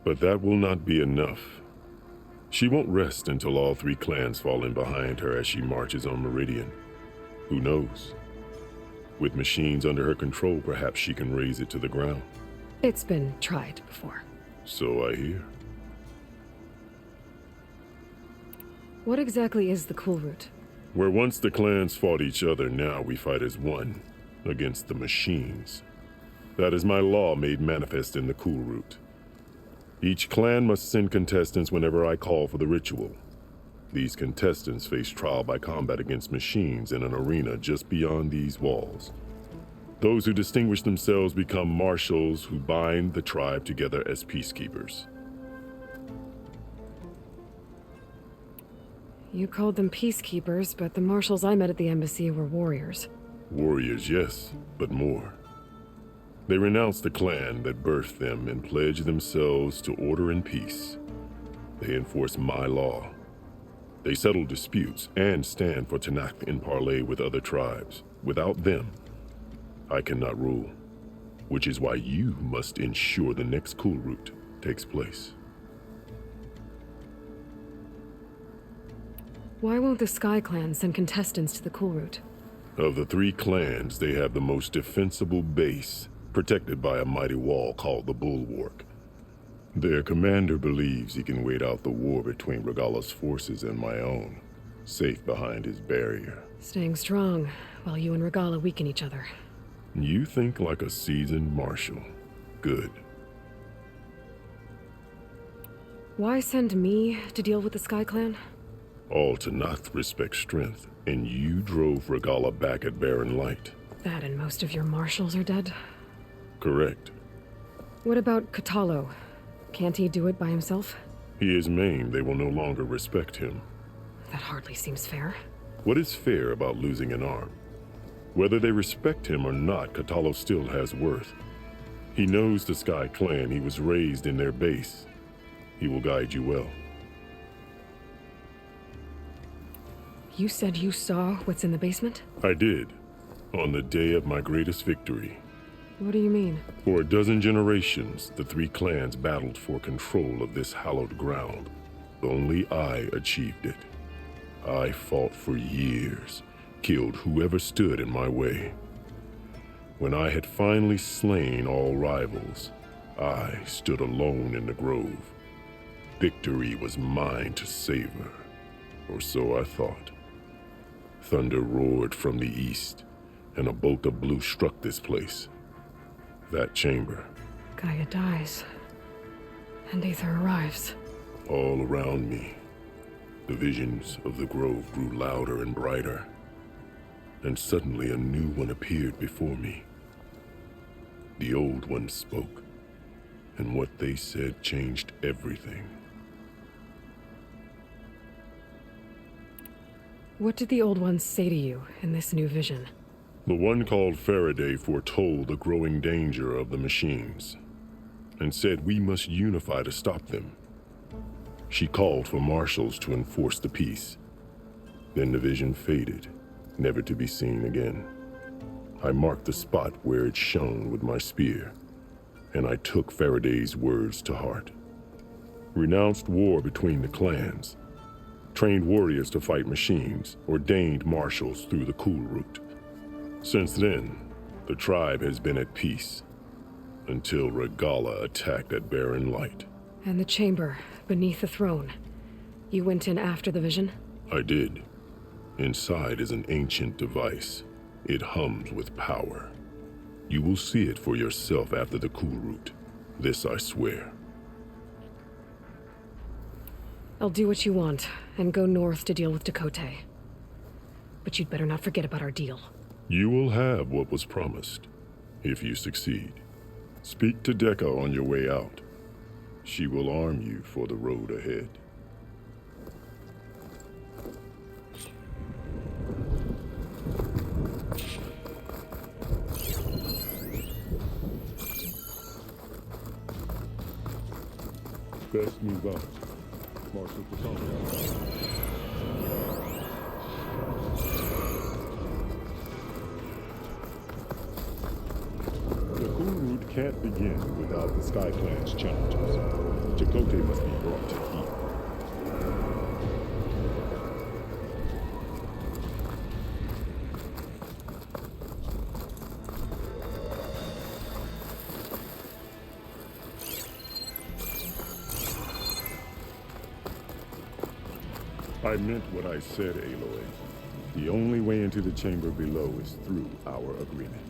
But that will not be enough. She won't rest until all 3 clans fall in behind her as she marches on Meridian. Who knows? With machines under her control, perhaps she can raze it to the ground. It's been tried before. So I hear. What exactly is the Cool Route? Where once the clans fought each other, now we fight as one, against the machines. That is my law made manifest in the Cool Route. Each clan must send contestants whenever I call for the ritual. These contestants face trial by combat against machines in an arena just beyond these walls. Those who distinguish themselves become marshals who bind the tribe together as peacekeepers. You called them peacekeepers, but the marshals I met at the embassy were warriors. Warriors, yes, but more. They renounce the clan that birthed them and pledge themselves to order and peace. They enforce my law. They settle disputes and stand for Tanakh in parley with other tribes. Without them, I cannot rule. which is why you must ensure the next cool route takes place. Why won't the Sky Clan send contestants to the cool route? Of the 3 clans, they have the most defensible base, protected by a mighty wall called the Bulwark. Their commander believes he can wait out the war between Regala's forces and my own, safe behind his barrier. Staying strong, while you and Regala weaken each other. You think like a seasoned marshal. Good. Why send me to deal with the Sky Clan? All Tanakh respect strength, and you drove Regala back at Barren Light. That and most of your marshals are dead? Correct. What about Katalo? Can't he do it by himself? He is maimed. They will no longer respect him. That hardly seems fair. What is fair about losing an arm? Whether they respect him or not, Katalo still has worth. He knows the Sky Clan. He was raised in their base. He will guide you well. You said you saw what's in the basement? I did, on the day of my greatest victory. What do you mean? For a dozen generations, the 3 clans battled for control of this hallowed ground. Only I achieved it. I fought for years, killed whoever stood in my way. When I had finally slain all rivals, I stood alone in the grove. Victory was mine to savor, or so I thought. Thunder roared from the east, and a bolt of blue struck this place. That chamber. Gaia dies, and Aether arrives. All around me, the visions of the grove grew louder and brighter, and suddenly a new one appeared before me. The old one spoke, and what they said changed everything. What did the old ones say to you in this new vision? The one called Faraday foretold the growing danger of the machines, and said we must unify to stop them. She called for marshals to enforce the peace. Then the vision faded, never to be seen again. I marked the spot where it shone with my spear, and I took Faraday's words to heart. Renounced war between the clans, trained warriors to fight machines, ordained marshals through the cool route. Since then, the tribe has been at peace, until Regala attacked at Barren Light. And the chamber, beneath the throne. You went in after the vision? I did. Inside is an ancient device. It hums with power. You will see it for yourself after the cool route. This I swear. I'll do what you want, and go north to deal with Dakota. But you'd better not forget about our deal. You will have what was promised, if you succeed. Speak to Decca on your way out. She will arm you for the road ahead. Best move out. Marshal Patano. The cool route can't begin without the Sky Clan's challenges. Chakotay must be brought to heel. I meant what I said, Aloy. The only way into the chamber below is through our agreement.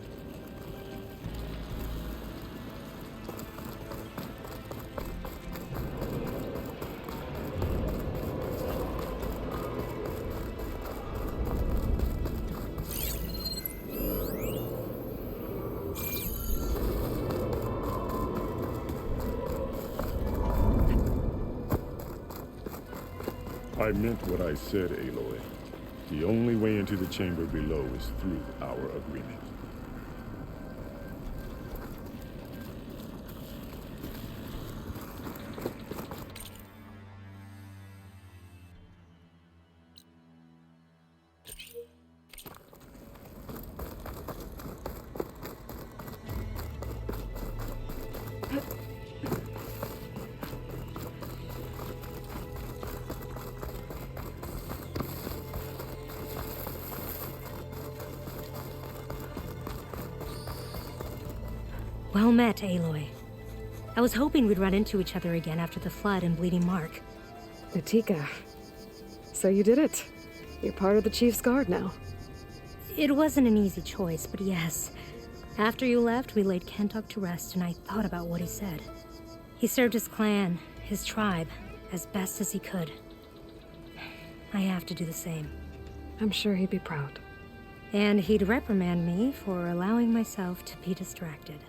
I meant what I said, Aloy. The only way into the chamber below is through our agreement. Well met, Aloy. I was hoping we'd run into each other again after the flood in Bleeding Mark. Utica. So you did it. You're part of the Chief's Guard now. It wasn't an easy choice, but yes. After you left, we laid Kentuck to rest, and I thought about what he said. He served his clan, his tribe, as best as he could. I have to do the same. I'm sure he'd be proud. And he'd reprimand me for allowing myself to be distracted.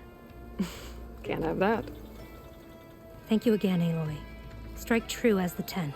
Can't have that. Thank you again, Aloy. Strike true as the 10.